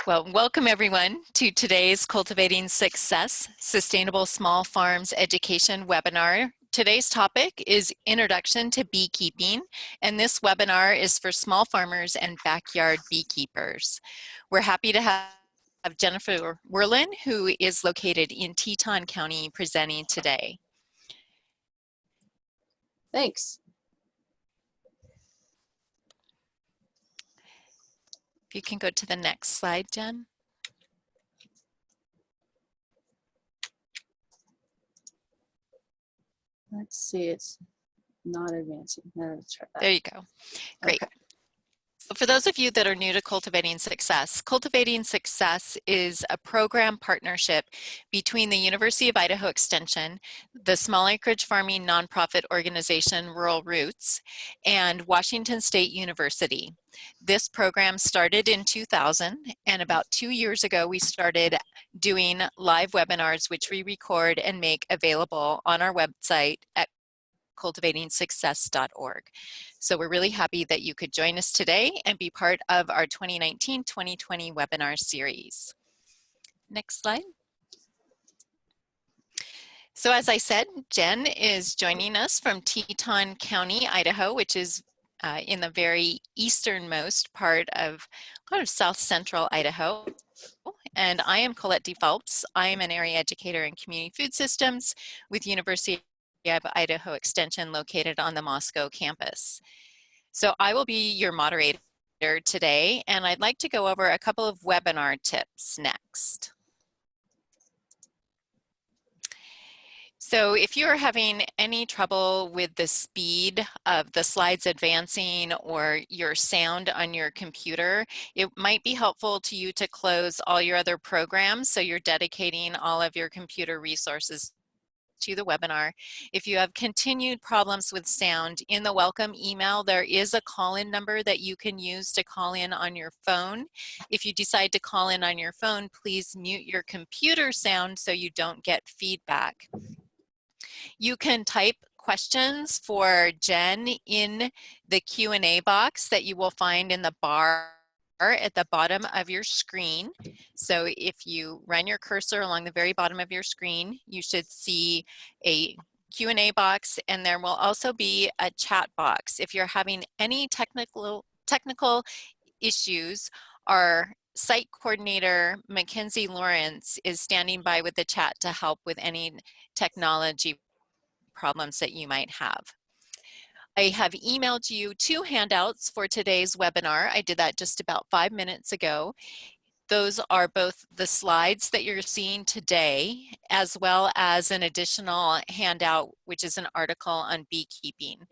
Well, welcome everyone to today's Cultivating Success Sustainable Small Farms Education webinar. Today's topic is Introduction to Beekeeping, and this webinar is for small farmers and backyard beekeepers. We're happy to have Jennifer Werlin, who is located in Teton County, presenting today. Thanks. If you can go to the next slide, Jen. Let's see, it's not advancing. Let's try that. There you go. Great. Okay. So for those of you that are new to Cultivating Success is a program partnership between the University of Idaho Extension, the small acreage farming nonprofit organization Rural Roots, and Washington State University. This program started in 2000, and about 2 years ago we started doing live webinars, which we record and make available on our website at cultivatingsuccess.org. So we're really happy that you could join us today and be part of our 2019-2020 webinar series. Next slide. So as I said, Jen is joining us from Teton County, Idaho, which is in the very easternmost part of kind of south central Idaho. And I am Colette D. Phelps. I am an area educator in community food systems with University of Idaho Extension located on the Moscow campus. So I will be your moderator today, and I'd like to go over a couple of webinar tips next. So if you're having any trouble with the speed of the slides advancing or your sound on your computer, it might be helpful to you to close all your other programs so you're dedicating all of your computer resources to the webinar. If you have continued problems with sound, in the welcome email there is a call-in number that you can use to call in on your phone. If you decide to call in on your phone, please mute your computer sound so you don't get feedback. You can type questions for Jen in the Q&A box that you will find in the bar at the bottom of your screen. So if you run your cursor along the very bottom of your screen, you should see a Q&A box, and there will also be a chat box. If you're having any technical issues, our site coordinator, Mackenzie Lawrence, is standing by with the chat to help with any technology problems that you might have. I have emailed you 2 handouts for today's webinar. I did that just about 5 minutes ago. Those are both the slides that you're seeing today, as well as an additional handout, which is an article on beekeeping.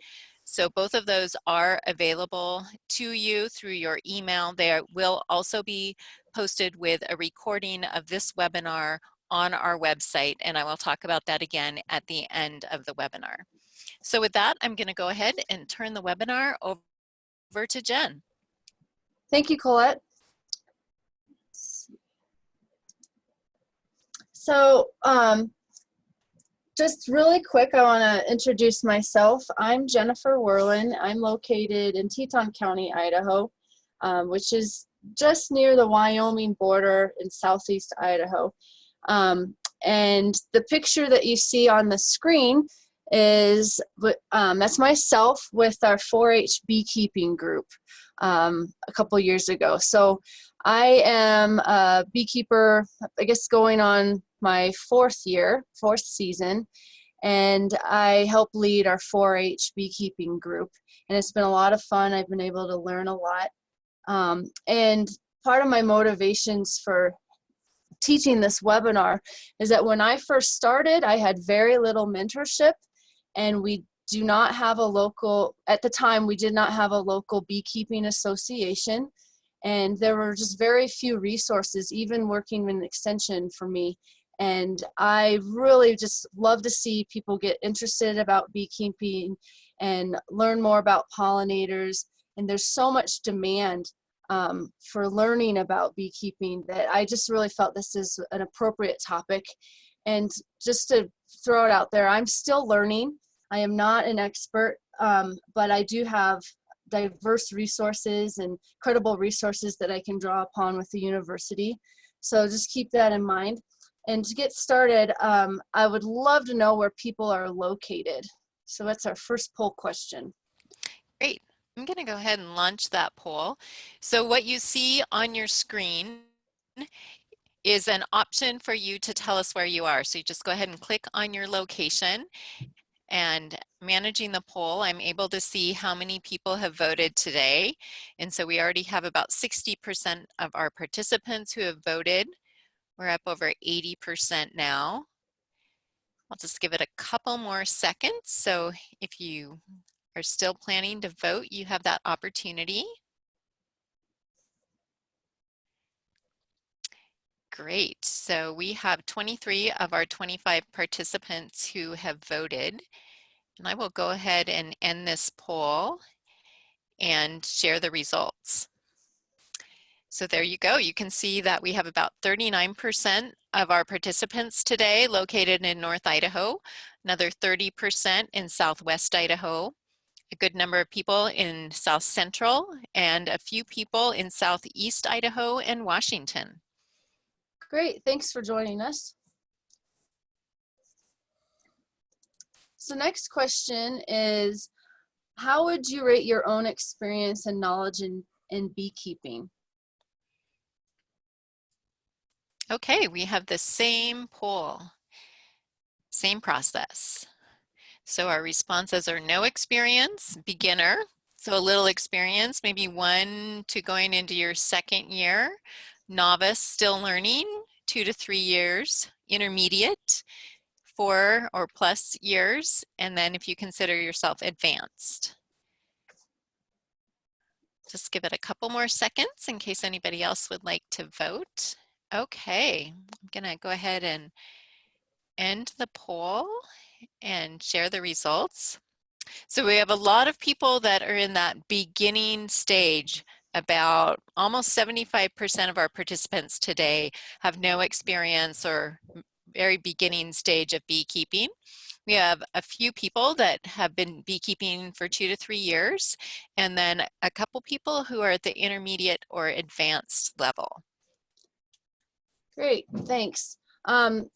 So both of those are available to you through your email. They will also be posted with a recording of this webinar on our website, and I will talk about that again at the end of the webinar. So with that, I'm going to go ahead and turn the webinar over to Jen. Thank you, Colette. So just really quick, I want to introduce myself. I'm Jennifer Werlin. I'm located in Teton County, Idaho, which is just near the Wyoming border in southeast Idaho. And the picture that you see on the screen is that's myself with our 4-H beekeeping group a couple years ago. So I am a beekeeper, I guess going on my 4th season, and I help lead our 4-H beekeeping group, and it's been a lot of fun. I've been able to learn a lot, and part of my motivations for teaching this webinar is that when I first started, I had very little mentorship, and we do not have a local, at the time we did not have a local beekeeping association, and there were just very few resources, even working in extension for me. And I really just love to see people get interested about beekeeping and learn more about pollinators, and there's so much demand for learning about beekeeping that I just really felt this is an appropriate topic. And just to throw it out there, I'm still learning. I am not an expert, but I do have diverse resources and credible resources that I can draw upon with the university. So just keep that in mind. And to get started, I would love to know where people are located. So that's our first poll question. Great. I'm going to go ahead and launch that poll. So what you see on your screen is an option for you to tell us where you are. So you just go ahead and click on your location, and managing the poll, I'm able to see how many people have voted today. And so we already have about 60% of our participants who have voted. We're up over 80% now. I'll just give it a couple more seconds. So if you are still planning to vote, you have that opportunity. Great. So we have 23 of our 25 participants who have voted. And I will go ahead and end this poll and share the results. So there you go. You can see that we have about 39% of our participants today located in North Idaho, another 30% in Southwest Idaho, a good number of people in South Central, and a few people in Southeast Idaho and Washington. Great, thanks for joining us. So next question is, how would you rate your own experience and knowledge in beekeeping? Okay, we have the same poll, same process. So our responses are no experience, beginner, so a little experience, maybe 1 to going into your 2nd year, novice, still learning, 2 to 3 years, intermediate, 4 or plus years, and then if you consider yourself advanced. Just give it a couple more seconds in case anybody else would like to vote. Okay, I'm gonna go ahead and end the poll and share the results. So we have a lot of people that are in that beginning stage. About almost 75% of our participants today have no experience or very beginning stage of beekeeping. We have a few people that have been beekeeping for 2 to 3 years, and then a couple people who are at the intermediate or advanced level. Great, thanks.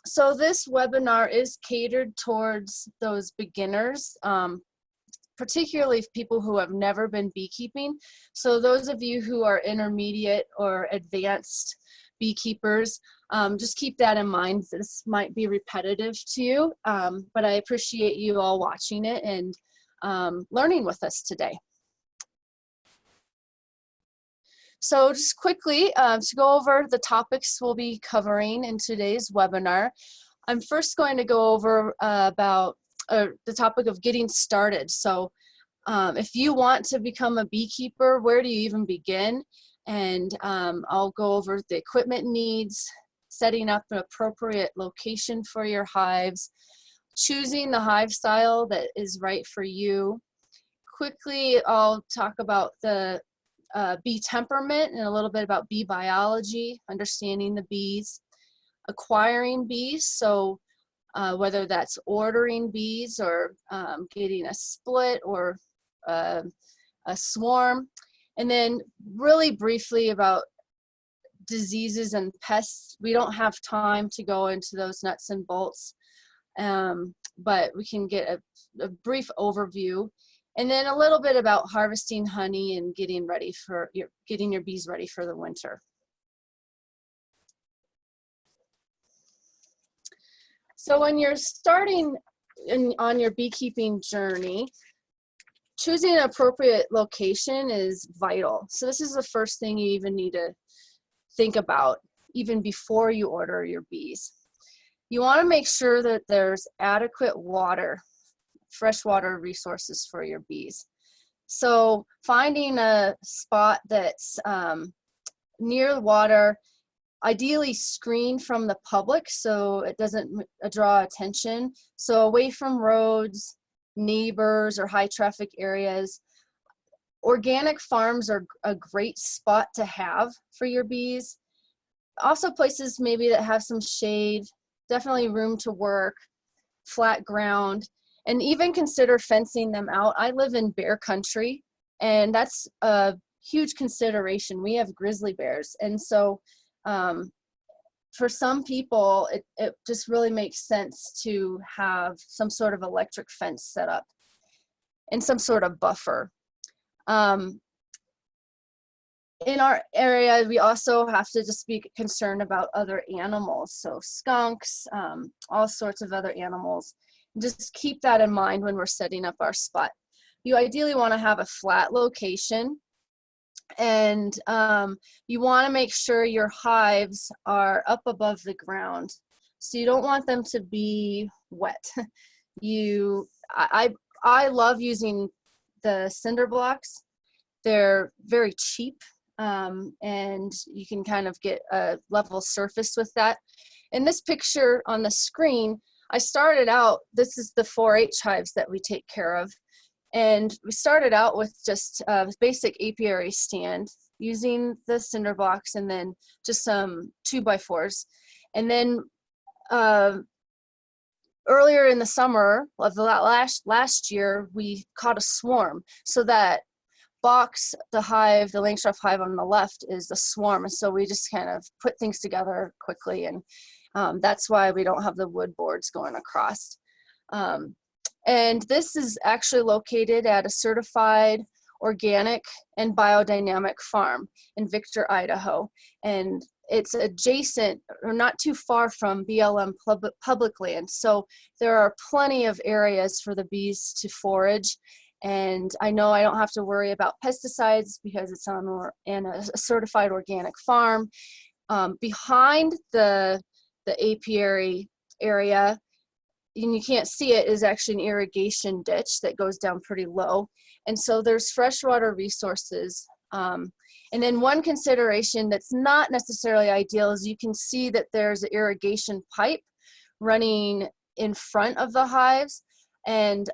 So this webinar is catered towards those beginners, particularly people who have never been beekeeping. So those of you who are intermediate or advanced beekeepers, just keep that in mind. This might be repetitive to you, but I appreciate you all watching it and learning with us today. So just quickly to go over the topics we'll be covering in today's webinar, I'm first going to go over about the topic of getting started. So if you want to become a beekeeper, where do you even begin? And I'll go over the equipment needs, setting up an appropriate location for your hives, choosing the hive style that is right for you. Quickly, I'll talk about the bee temperament and a little bit about bee biology, understanding the bees, acquiring bees, so whether that's ordering bees or getting a split or a swarm, and then really briefly about diseases and pests. We don't have time to go into those nuts and bolts, but we can get a brief overview. And then a little bit about harvesting honey and getting your bees ready for the winter. So when you're starting on your beekeeping journey, choosing an appropriate location is vital. So this is the first thing you even need to think about, even before you order your bees. You want to make sure that there's adequate water, freshwater resources for your bees. So finding a spot that's near the water, ideally screened from the public so it doesn't draw attention. So away from roads, neighbors, or high traffic areas. Organic farms are a great spot to have for your bees. Also places maybe that have some shade, definitely room to work, flat ground, and even consider fencing them out. I live in bear country, And that's a huge consideration. We have grizzly bears. And so for some people, it just really makes sense to have some sort of electric fence set up and some sort of buffer. In our area, we also have to just be concerned about other animals. So skunks, all sorts of other animals. Just keep that in mind when we're setting up our spot. You ideally want to have a flat location, and you want to make sure your hives are up above the ground. So you don't want them to be wet. I love using the cinder blocks. They're very cheap, and you can kind of get a level surface with that. In this picture on the screen, I started out, this is the 4-H hives that we take care of. And we started out with just a basic apiary stand using the cinder blocks and then just some 2x4s. And then earlier in the summer of the last year, we caught a swarm. So that box, the hive, the Langstroth hive on the left is the swarm. And so we just kind of put things together quickly. And that's why we don't have the wood boards going across. And this is actually located at a certified organic and biodynamic farm in Victor, Idaho. And it's adjacent or not too far from BLM public land. So there are plenty of areas for the bees to forage. And I know I don't have to worry about pesticides because it's on a certified organic farm. Behind the apiary area, and you can't see it, is actually an irrigation ditch that goes down pretty low. And so there's freshwater resources. And then one consideration that's not necessarily ideal is you can see that there's an irrigation pipe running in front of the hives. And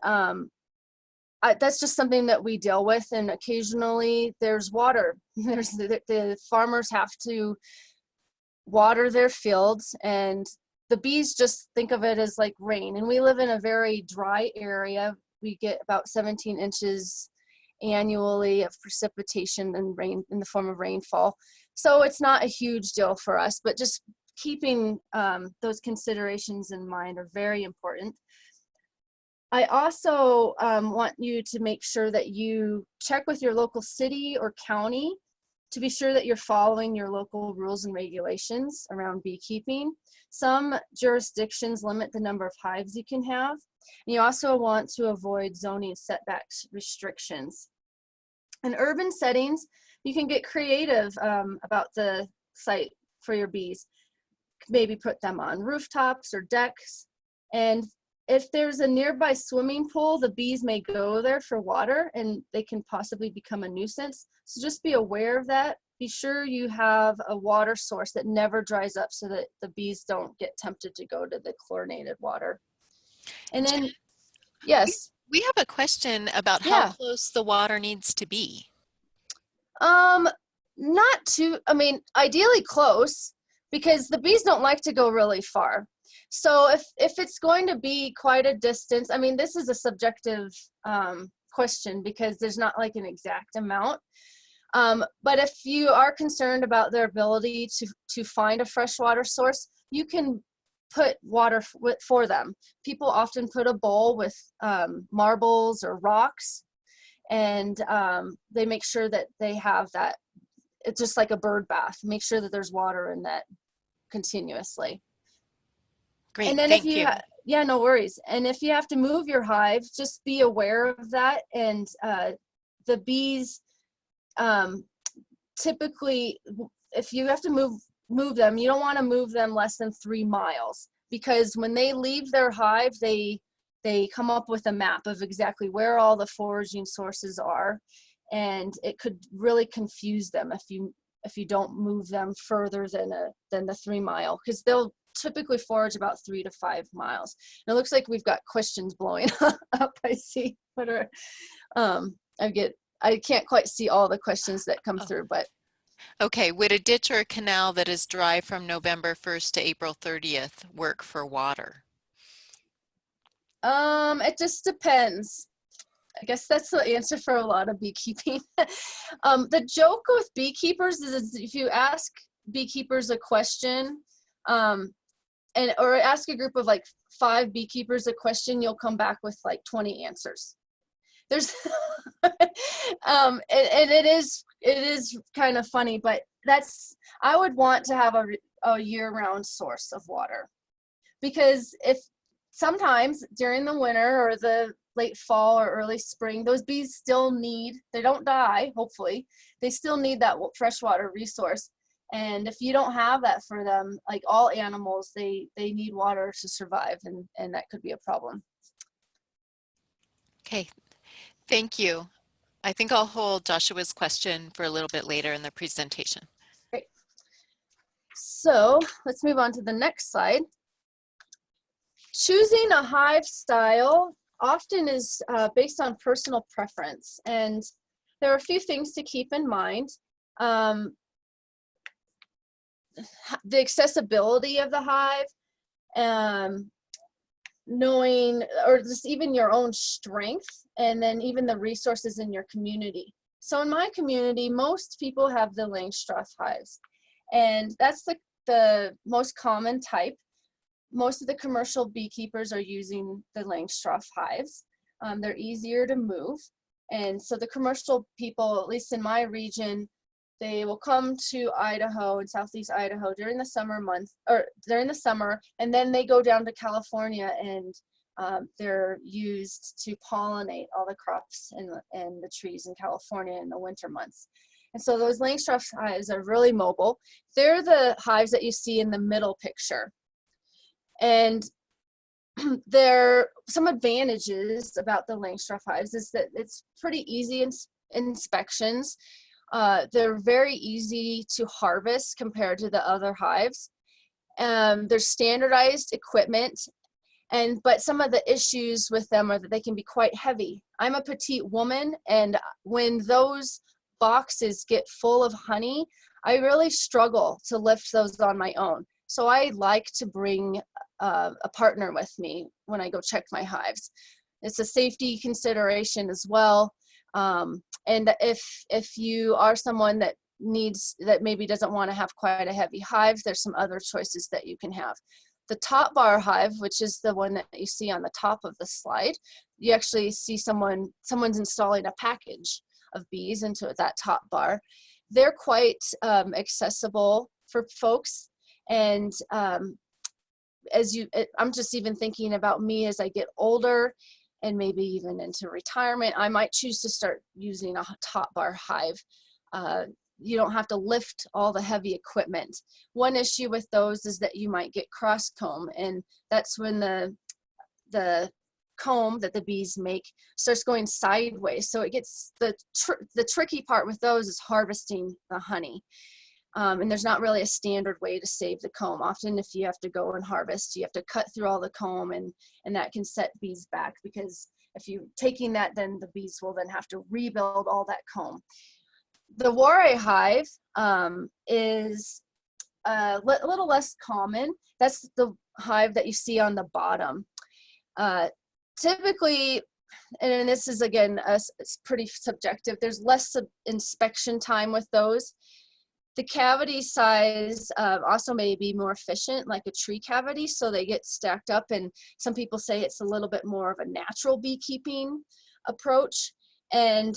that's just something that we deal with. And occasionally there's water. The farmers have to water their fields, and the bees just think of it as like rain. And we live in a very dry area. We get about 17 inches annually of precipitation and rain in the form of rainfall. So it's not a huge deal for us, but just keeping those considerations in mind are very important. I also want you to make sure that you check with your local city or county to be sure that you're following your local rules and regulations around beekeeping. Some jurisdictions limit the number of hives you can have. And you also want to avoid zoning setback restrictions. In urban settings, you can get creative about the site for your bees. Maybe put them on rooftops or decks. And if there's a nearby swimming pool, the bees may go there for water and they can possibly become a nuisance. So just be aware of that. Be sure you have a water source that never dries up so that the bees don't get tempted to go to the chlorinated water. And then, yes. We have a question about how Yeah. close the water needs to be. Not too, I mean, ideally close, because the bees don't like to go really far. So if it's going to be quite a distance, I mean, this is a subjective question because there's not like an exact amount. But if you are concerned about their ability to find a freshwater source, you can put water for them. People often put a bowl with marbles or rocks, and they make sure that they have that. It's just like a bird bath. Make sure that there's water in that continuously. Great, And then thank you. Yeah, no worries. And if you have to move your hive, just be aware of that. And the bees, typically, if you have to move them, you don't want to move them less than 3 miles, because when they leave their hive, they come up with a map of exactly where all the foraging sources are, and it could really confuse them if you don't move them further than the 3 mile, because they'll typically forage about 3 to 5 miles. And it looks like we've got questions blowing up. I see. What are I can't quite see all the questions that come through, but okay. Would a ditch or a canal that is dry from November 1st to April 30th work for water? it just depends. I guess that's the answer for a lot of beekeeping. The joke with beekeepers is if you ask beekeepers a question, or ask a group of like 5 beekeepers a question, you'll come back with like 20 answers. There's and it is kind of funny, but I would want to have a year-round source of water, because if sometimes during the winter or the late fall or early spring, those bees still need, they don't die, hopefully, they still need that freshwater resource. And if you don't have that for them, like all animals, they need water to survive, and that could be a problem. Okay, thank you. I think I'll hold Joshua's question for a little bit later in the presentation. Great. So let's move on to the next slide. Choosing a hive style often is based on personal preference, and there are a few things to keep in mind. The accessibility of the hive, knowing, or just even your own strength, and then even the resources in your community. So in my community, most people have the Langstroth hives, and that's the most common type. Most of the commercial beekeepers are using the Langstroth hives. They're easier to move, and so the commercial people, at least in my region, they will come to Idaho and southeast Idaho during the summer months, or during the summer, and then they go down to California, and they're used to pollinate all the crops and the trees in California in the winter months. And so those Langstroth hives are really mobile. They're the hives that you see in the middle picture. And there are some advantages about the Langstroth hives is that it's pretty easy inspections. They're very easy to harvest compared to the other hives. There's standardized equipment, but some of the issues with them are that they can be quite heavy. I'm a petite woman, and when those boxes get full of honey, I really struggle to lift those on my own. So I like to bring a partner with me when I go check my hives. It's a safety consideration as well. And if you are someone that maybe doesn't want to have quite a heavy hive, there's some other choices that you can have. The top bar hive, which is the one that you see on the top of the slide, you actually see someone's installing a package of bees into that top bar. They're quite accessible for folks, and I'm just even thinking about me as I get older and maybe even into retirement, I might choose to start using a top bar hive. You don't have to lift all the heavy equipment. One issue with those is that you might get cross comb, and that's when the comb that the bees make starts going sideways. So it gets the tricky part with those is harvesting the honey. And there's not really a standard way to save the comb. Often if you have to go and harvest, you have to cut through all the comb, and that can set bees back, because if you're taking that, then the bees will then have to rebuild all that comb. The Ware hive is a little less common. That's the hive that you see on the bottom. Typically, and this is again, it's pretty subjective, there's less inspection time with those. The cavity size also may be more efficient, like a tree cavity, so they get stacked up, and some people say it's a little bit more of a natural beekeeping approach. And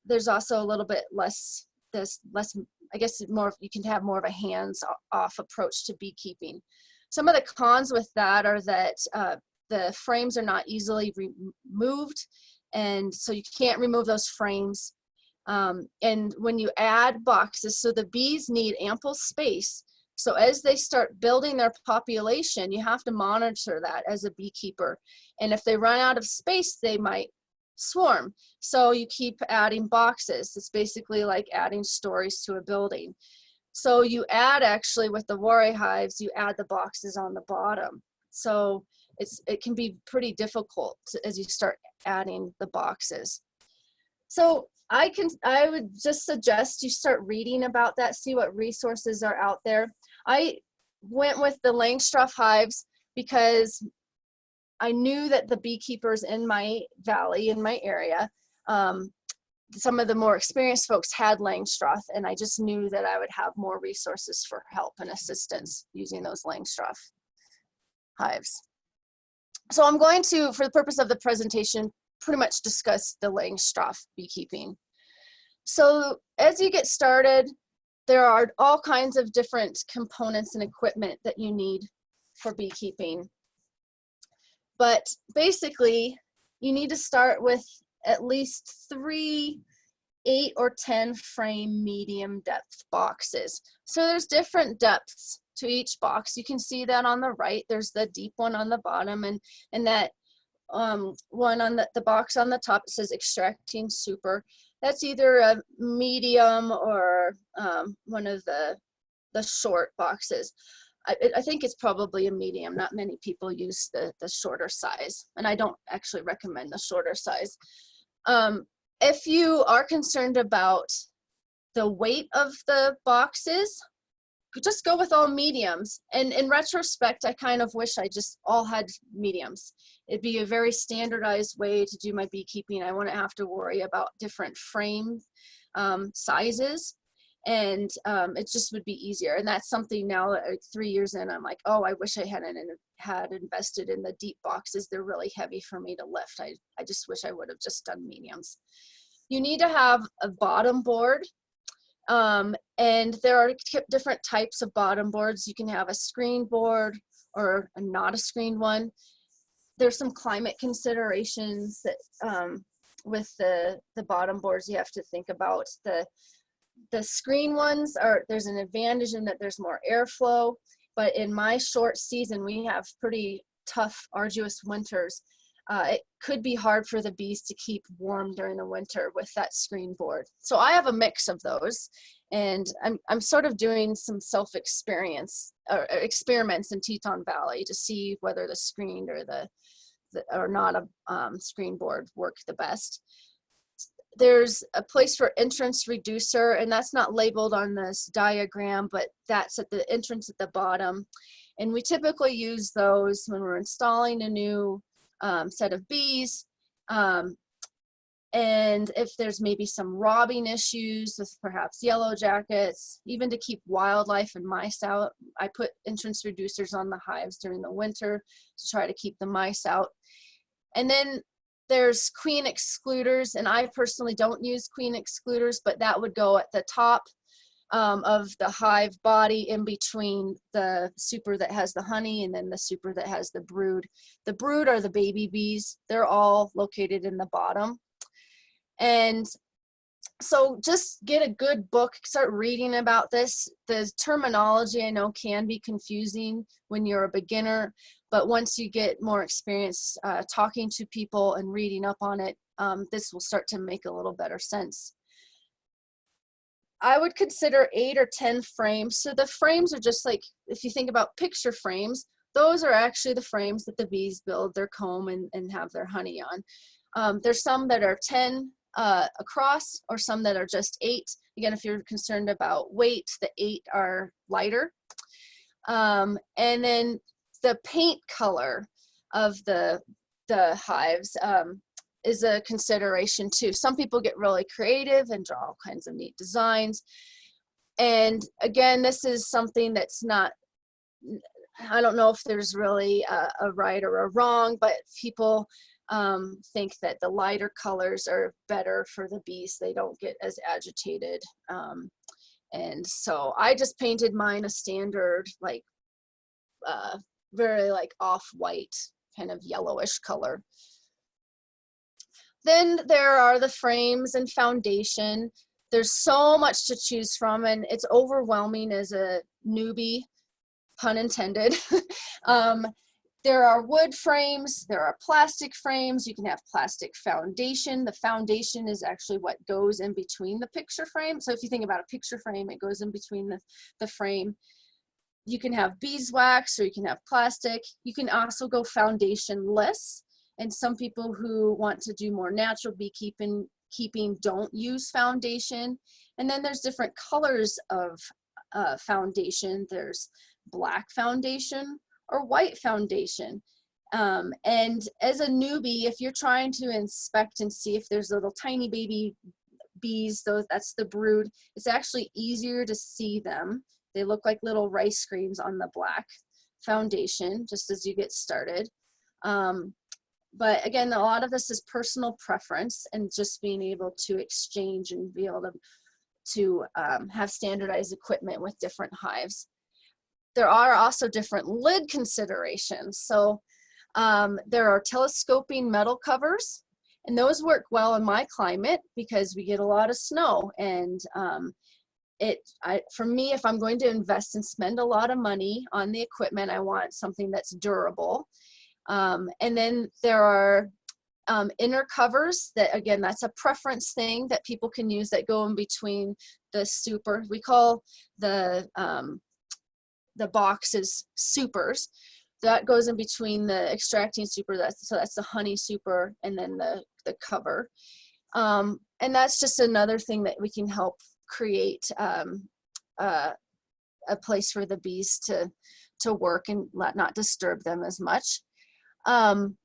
there's also a little bit less, I guess you can have more of a hands-off approach to beekeeping. Some of the cons with that are that the frames are not easily removed, and so you can't remove those frames. And when you add boxes, so the bees need ample space. So as they start building their population, you have to monitor that as a beekeeper. And if they run out of space, they might swarm. So you keep adding boxes. It's basically like adding stories to a building. So you add, actually, with the Ware hives, you add the boxes on the bottom. So it can be pretty difficult as you start adding the boxes. So I would just suggest you start reading about that, see what resources are out there. I went with the Langstroth hives because I knew that the beekeepers in my valley, in my area, some of the more experienced folks had Langstroth, and I just knew that I would have more resources for help and assistance using those Langstroth hives. So I'm going to, for the purpose of the presentation, pretty much discuss the Langstroth beekeeping. So as you get started, there are all kinds of different components and equipment that you need for beekeeping. But basically, you need to start with at least 3 8 or 10 frame medium depth boxes. So there's different depths to each box. You can see that on the right. There's the deep one on the bottom, and that one on the box on the top, it says extracting super. That's either a medium or one of the short boxes. I think it's probably a medium. Not many people use the shorter size, and I don't actually recommend the shorter size. If you are concerned about the weight of the boxes, just go with all mediums. And in retrospect, I kind of wish I just all had mediums. It'd be a very standardized way to do my beekeeping. I wouldn't have to worry about different frame sizes, and it just would be easier. And that's something now that 3 years in, I'm like, oh, I wish I had invested in the deep boxes. They're really heavy for me to lift. I just wish I would have just done mediums. You need to have a bottom board, and there are different types of bottom boards. You can have a screen board or not a screened one. There's some climate considerations that with the bottom boards you have to think about. The screen ones there's an advantage in that there's more airflow, but in my short season we have pretty tough, arduous winters. It could be hard for the bees to keep warm during the winter with that screen board. So I have a mix of those, and I'm sort of doing some experiments in Teton Valley to see whether the screened or not a screen board work the best. There's a place for entrance reducer, and that's not labeled on this diagram, but that's at the entrance at the bottom. And we typically use those when we're installing a new set of bees, and if there's maybe some robbing issues with perhaps yellow jackets, even to keep wildlife and mice out. I put entrance reducers on the hives during the winter to try to keep the mice out. And then there's queen excluders, and I personally don't use queen excluders, but that would go at the top of the hive body, in between the super that has the honey and then the super that has the brood. The brood are the baby bees. They're all located in the bottom. And so just get a good book, start reading about this. The terminology I know can be confusing when you're a beginner, but once you get more experience talking to people and reading up on it, this will start to make a little better sense. I would consider 8 or 10 frames. So the frames are just like, if you think about picture frames, those are actually the frames that the bees build their comb and have their honey on. There's some that are 10 across, or some that are just 8. Again, if you're concerned about weight, the 8 are lighter. And then the paint color of the hives is a consideration too. Some people get really creative and draw all kinds of neat designs. And again, this is something that's not, I don't know if there's really a right or a wrong, but people think that the lighter colors are better for the bees. They don't get as agitated. And so I just painted mine a standard, like very like off-white, kind of yellowish color. Then there are the frames and foundation. There's so much to choose from, and it's overwhelming as a newbie, pun intended. There are wood frames, there are plastic frames, you can have plastic foundation. The foundation is actually what goes in between the picture frame. So if you think about a picture frame, it goes in between the frame. You can have beeswax, or you can have plastic. You can also go foundation-less. And some people who want to do more natural beekeeping don't use foundation. And then there's different colors of foundation. There's black foundation or white foundation. And as a newbie, if you're trying to inspect and see if there's little tiny baby bees, that's the brood, it's actually easier to see them. They look like little rice grains on the black foundation just as you get started. But again, a lot of this is personal preference and just being able to exchange and be able to have standardized equipment with different hives. There are also different lid considerations. So there are telescoping metal covers, and those work well in my climate because we get a lot of snow. And for me, if I'm going to invest and spend a lot of money on the equipment, I want something that's durable. And then there are inner covers that, again, that's a preference thing that people can use that go in between the super. We call the boxes supers. That goes in between the extracting super, so that's the honey super, and then the cover. And that's just another thing that we can help create a place for the bees to work and not disturb them as much. And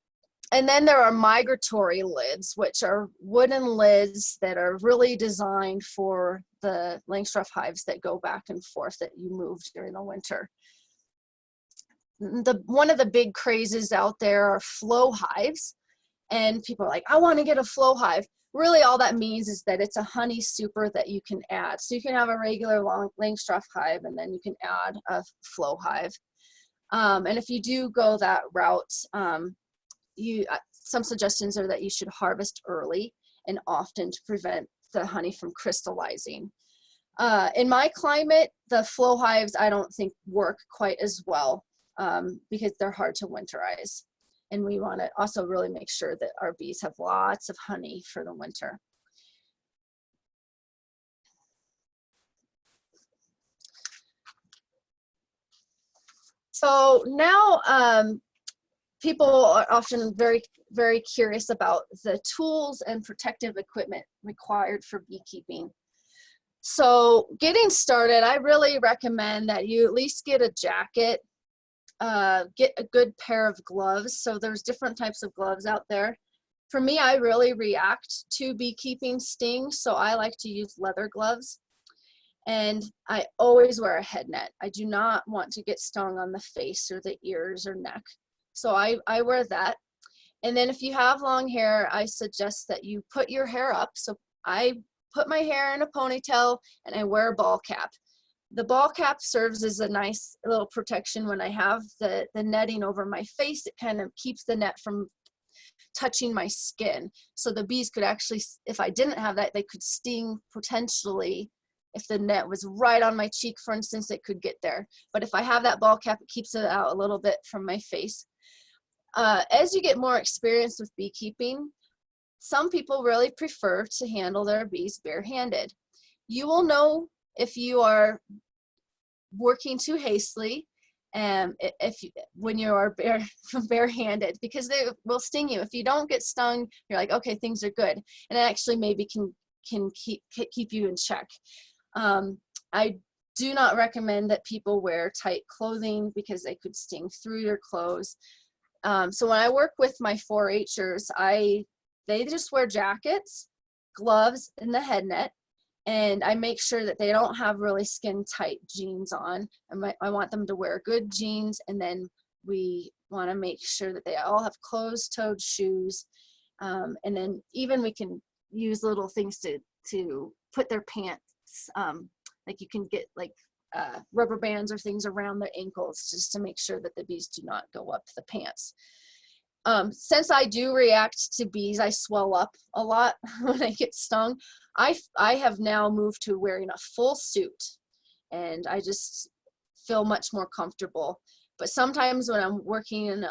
then there are migratory lids, which are wooden lids that are really designed for the Langstroth hives that go back and forth that you move during the winter. One of the big crazes out there are flow hives, and people are like, I want to get a flow hive. Really all that means is that it's a honey super that you can add. So you can have a regular Langstroth hive, and then you can add a flow hive. And if you do go that route, some suggestions are that you should harvest early and often to prevent the honey from crystallizing. In my climate, the flow hives I don't think work quite as well because they're hard to winterize. And we want to also really make sure that our bees have lots of honey for the winter. So now people are often very, very curious about the tools and protective equipment required for beekeeping. So getting started, I really recommend that you at least get a jacket, get a good pair of gloves. So there's different types of gloves out there. For me, I really react to beekeeping stings, so I like to use leather gloves. And I always wear a head net. I do not want to get stung on the face or the ears or neck. So I wear that. And then if you have long hair, I suggest that you put your hair up. So I put my hair in a ponytail and I wear a ball cap. The ball cap serves as a nice little protection when I have the netting over my face. It kind of keeps the net from touching my skin. So the bees could actually, if I didn't have that, they could sting potentially. If the net was right on my cheek, for instance, it could get there. But if I have that ball cap, it keeps it out a little bit from my face. As you get more experience with beekeeping, some people really prefer to handle their bees barehanded. You will know if you are working too hastily and when you are barehanded, because they will sting you. If you don't get stung, you're like, okay, things are good, and it actually maybe can keep you in check. I do not recommend that people wear tight clothing because they could sting through your clothes. So when I work with my 4-Hers, they just wear jackets, gloves, and the head net, and I make sure that they don't have really skin tight jeans on. I want them to wear good jeans, and then we want to make sure that they all have closed-toed shoes, and then even we can use little things to put their pants, like you can get like rubber bands or things around their ankles just to make sure that the bees do not go up the pants. Since I do react to bees, I swell up a lot when I get stung. I have now moved to wearing a full suit, and I just feel much more comfortable. But sometimes when I'm working,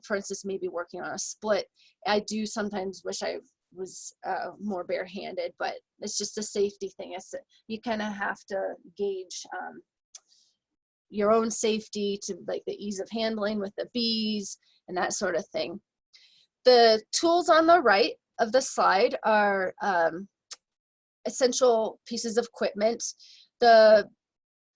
for instance, maybe working on a split, I do sometimes wish I was more barehanded, but it's just a safety thing. You kind of have to gauge your own safety to like the ease of handling with the bees and that sort of thing. The tools on the right of the slide are essential pieces of equipment. The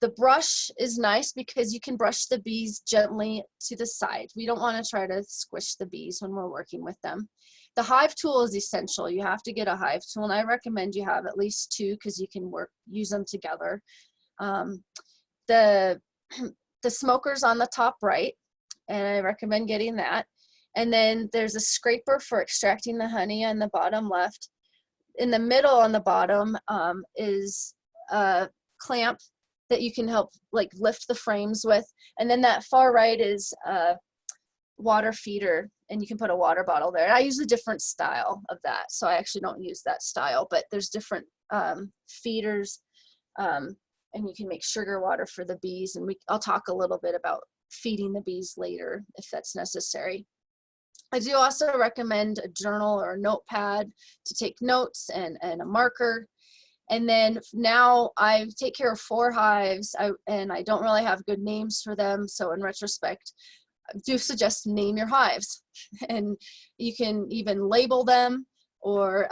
The brush is nice because you can brush the bees gently to the side. We don't want to try to squish the bees when we're working with them. The hive tool is essential. You have to get a hive tool, and I recommend you have at least two because you can use them together. The smoker's on the top right, and I recommend getting that. And then there's a scraper for extracting the honey on the bottom left. In the middle on the bottom is a clamp that you can help like lift the frames with. And then that far right is a water feeder, and you can put a water bottle there. I use a different style of that, so I actually don't use that style, but there's different feeders, and you can make sugar water for the bees, and I'll talk a little bit about feeding the bees later if that's necessary. I do also recommend a journal or a notepad to take notes and a marker. And then now I take care of 4 hives, and I don't really have good names for them. So in retrospect, I do suggest name your hives. And you can even label them or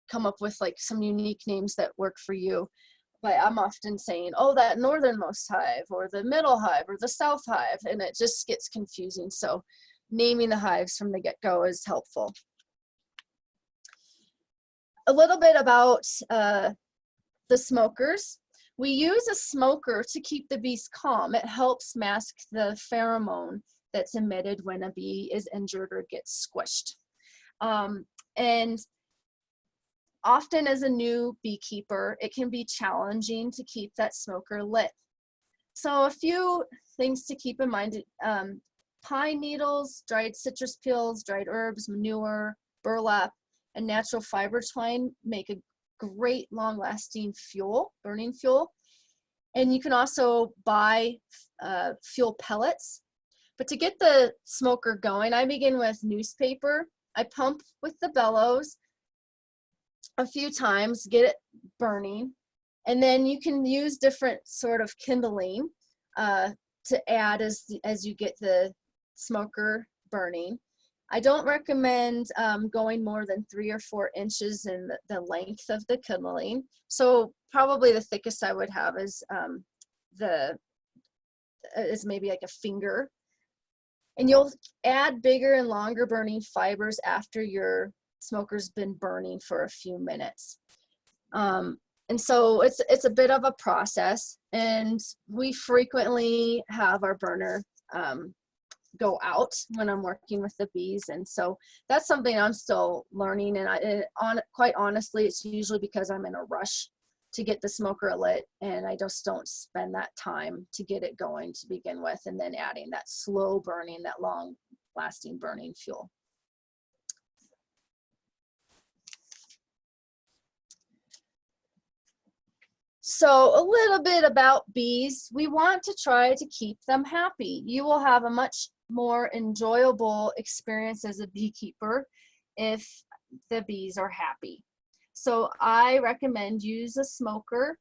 come up with like some unique names that work for you. But I'm often saying, oh, that northernmost hive or the middle hive or the south hive, and it just gets confusing. So naming the hives from the get-go is helpful. A little bit about the smokers. We use a smoker to keep the bees calm. It helps mask the pheromone that's emitted when a bee is injured or gets squished. And often as a new beekeeper, it can be challenging to keep that smoker lit. So a few things to keep in mind. Pine needles, dried citrus peels, dried herbs, manure, burlap, and natural fiber twine make a great long-lasting fuel, burning fuel. And you can also buy fuel pellets. But to get the smoker going, I begin with newspaper. I pump with the bellows a few times, get it burning. And then you can use different sort of kindling to add as you get the smoker burning. I don't recommend going more than 3 or 4 inches in the length of the kindling. So probably the thickest I would have is maybe like a finger. And you'll add bigger and longer burning fibers after your smoker's been burning for a few minutes. And so it's a bit of a process, and we frequently have our burner go out when I'm working with the bees, and so that's something I'm still learning. And quite honestly, it's usually because I'm in a rush to get the smoker lit, and I just don't spend that time to get it going to begin with, and then adding that slow burning, that long lasting burning fuel. So a little bit about bees. We want to try to keep them happy. You will have a much more enjoyable experience as a beekeeper if the bees are happy. So I recommend use a smoker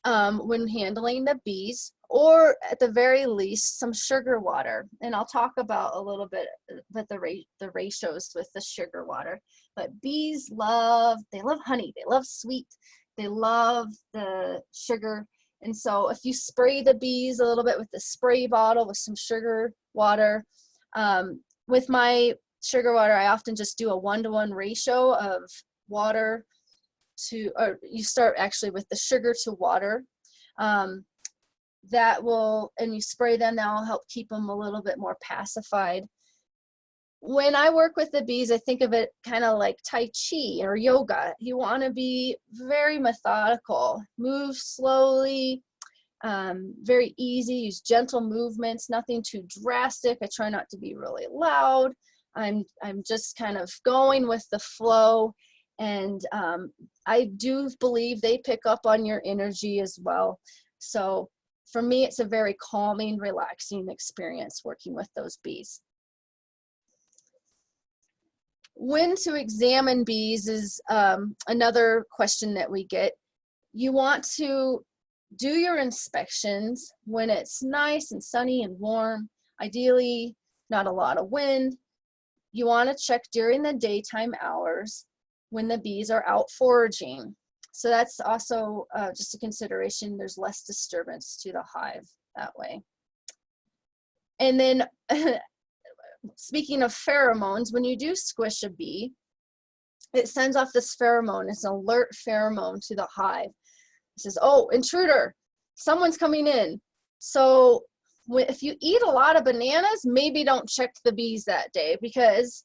when handling the bees, or at the very least some sugar water. And I'll talk about a little bit about the ratios with the sugar water. But bees they love honey, they love sweet, they love the sugar. And so if you spray the bees a little bit with the spray bottle with some sugar water, with my sugar water, I often just do a 1-to-1 ratio of water or you start actually with the sugar to water. And you spray them, that will help keep them a little bit more pacified. When I work with the bees, I think of it kind of like Tai Chi or yoga. You want to be very methodical, move slowly, very easy, use gentle movements, nothing too drastic. I try not to be really loud. I'm just kind of going with the flow. And I do believe they pick up on your energy as well. So for me, it's a very calming, relaxing experience working with those bees. When to examine bees is another question that we get. You want to do your inspections when it's nice and sunny and warm, ideally not a lot of wind. You want to check during the daytime hours when the bees are out foraging. So that's also just a consideration. There's less disturbance to the hive that way. And then speaking of pheromones, when you do squish a bee, it sends off this pheromone. It's an alert pheromone to the hive. It says, oh, intruder, someone's coming in. So if you eat a lot of bananas, maybe don't check the bees that day, because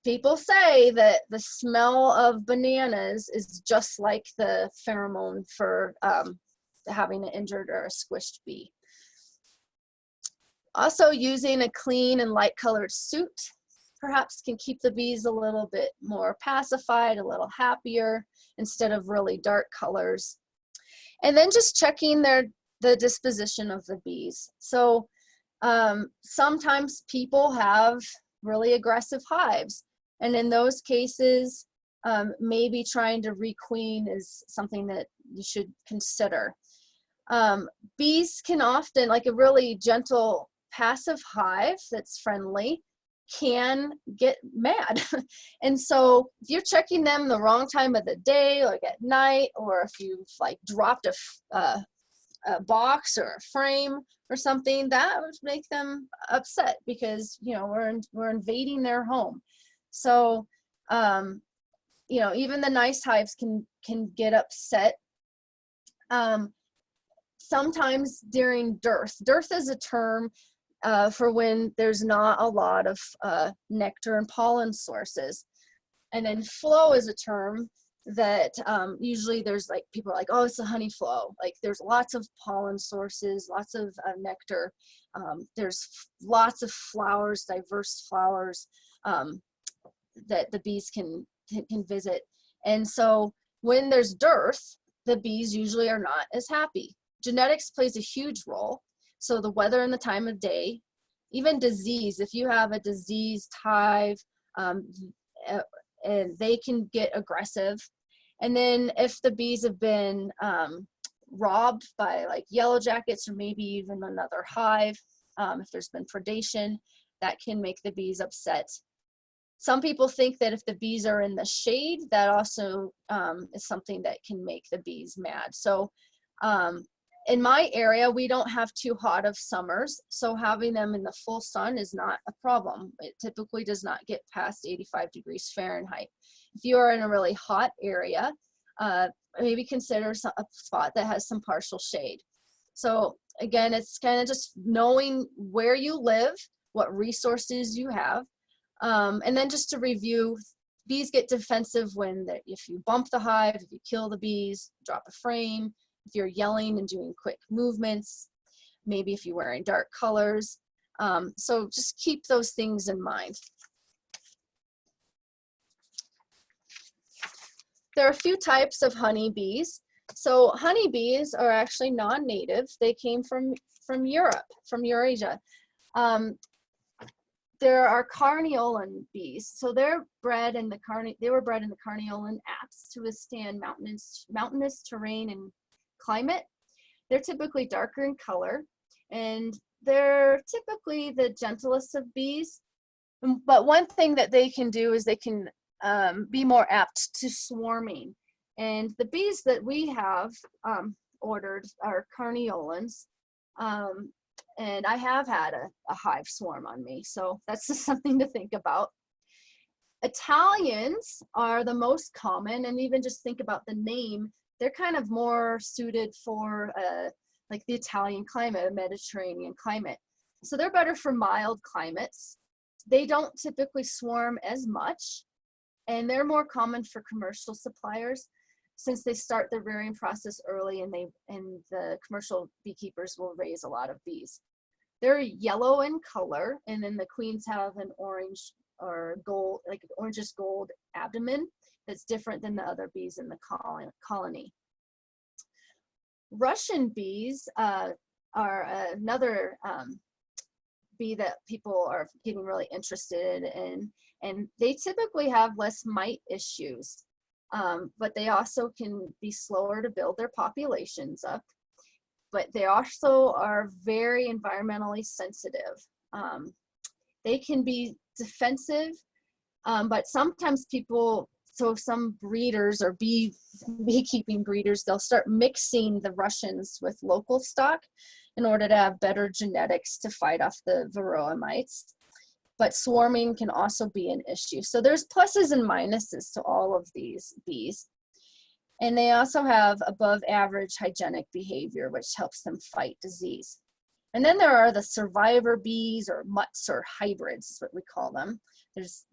people say that the smell of bananas is just like the pheromone for having an injured or a squished bee. Also, using a clean and light colored suit perhaps can keep the bees a little bit more pacified, a little happier, instead of really dark colors. And then just checking the disposition of the bees. So sometimes people have really aggressive hives, and in those cases, maybe trying to requeen is something that you should consider. Bees can often, like a really gentle, passive hive that's friendly, can get mad. And so if you're checking them the wrong time of the day, like at night, or if you've like dropped a box or a frame or something, that would make them upset, because you know we're invading their home. So you know, even the nice hives can get upset. Sometimes during dearth. Dearth is a term for when there's not a lot of nectar and pollen sources. And then flow is a term that usually there's like, people are like, oh, it's a honey flow. Like there's lots of pollen sources, lots of nectar. There's lots of flowers, diverse flowers that the bees can visit. And so when there's dearth, the bees usually are not as happy. Genetics plays a huge role. So the weather and the time of day, even disease, if you have a diseased hive, they can get aggressive. And then if the bees have been robbed by like yellow jackets, or maybe even another hive, if there's been predation, that can make the bees upset. Some people think that if the bees are in the shade, that also is something that can make the bees mad. So in my area, we don't have too hot of summers, so having them in the full sun is not a problem. It typically does not get past 85 degrees Fahrenheit. If you are in a really hot area, maybe consider a spot that has some partial shade. So again, it's kind of just knowing where you live, what resources you have, and then just to review, bees get defensive when if you bump the hive, if you kill the bees, drop a frame, if you're yelling and doing quick movements, maybe if you're wearing dark colors. So just keep those things in mind. There are a few types of honeybees. So honeybees are actually non-native. They came from Europe, from Eurasia. There are carniolan bees. So they were bred in the carniolan apse to withstand mountainous terrain and climate. They're typically darker in color, and they're typically the gentlest of bees. But one thing that they can do is they can be more apt to swarming. And the bees that we have ordered are carniolans. And I have had a hive swarm on me, so that's just something to think about. Italians are the most common, and even just think about the name, they're kind of more suited for like the Italian climate, a Mediterranean climate. So they're better for mild climates. They don't typically swarm as much, and they're more common for commercial suppliers, since they start the rearing process early, and the commercial beekeepers will raise a lot of bees. They're yellow in color, and then the queens have an orange or gold, like an orangish gold abdomen that's different than the other bees in the colony. Russian bees are another bee that people are getting really interested in, and they typically have less mite issues. But they also can be slower to build their populations up. But they also are very environmentally sensitive. They can be defensive, but sometimes people so some breeders or beekeeping breeders, they'll start mixing the Russians with local stock in order to have better genetics to fight off the varroa mites. But swarming can also be an issue. So there's pluses and minuses to all of these bees. And they also have above average hygienic behavior, which helps them fight disease. And then there are the survivor bees, or mutts, or hybrids is what we call them.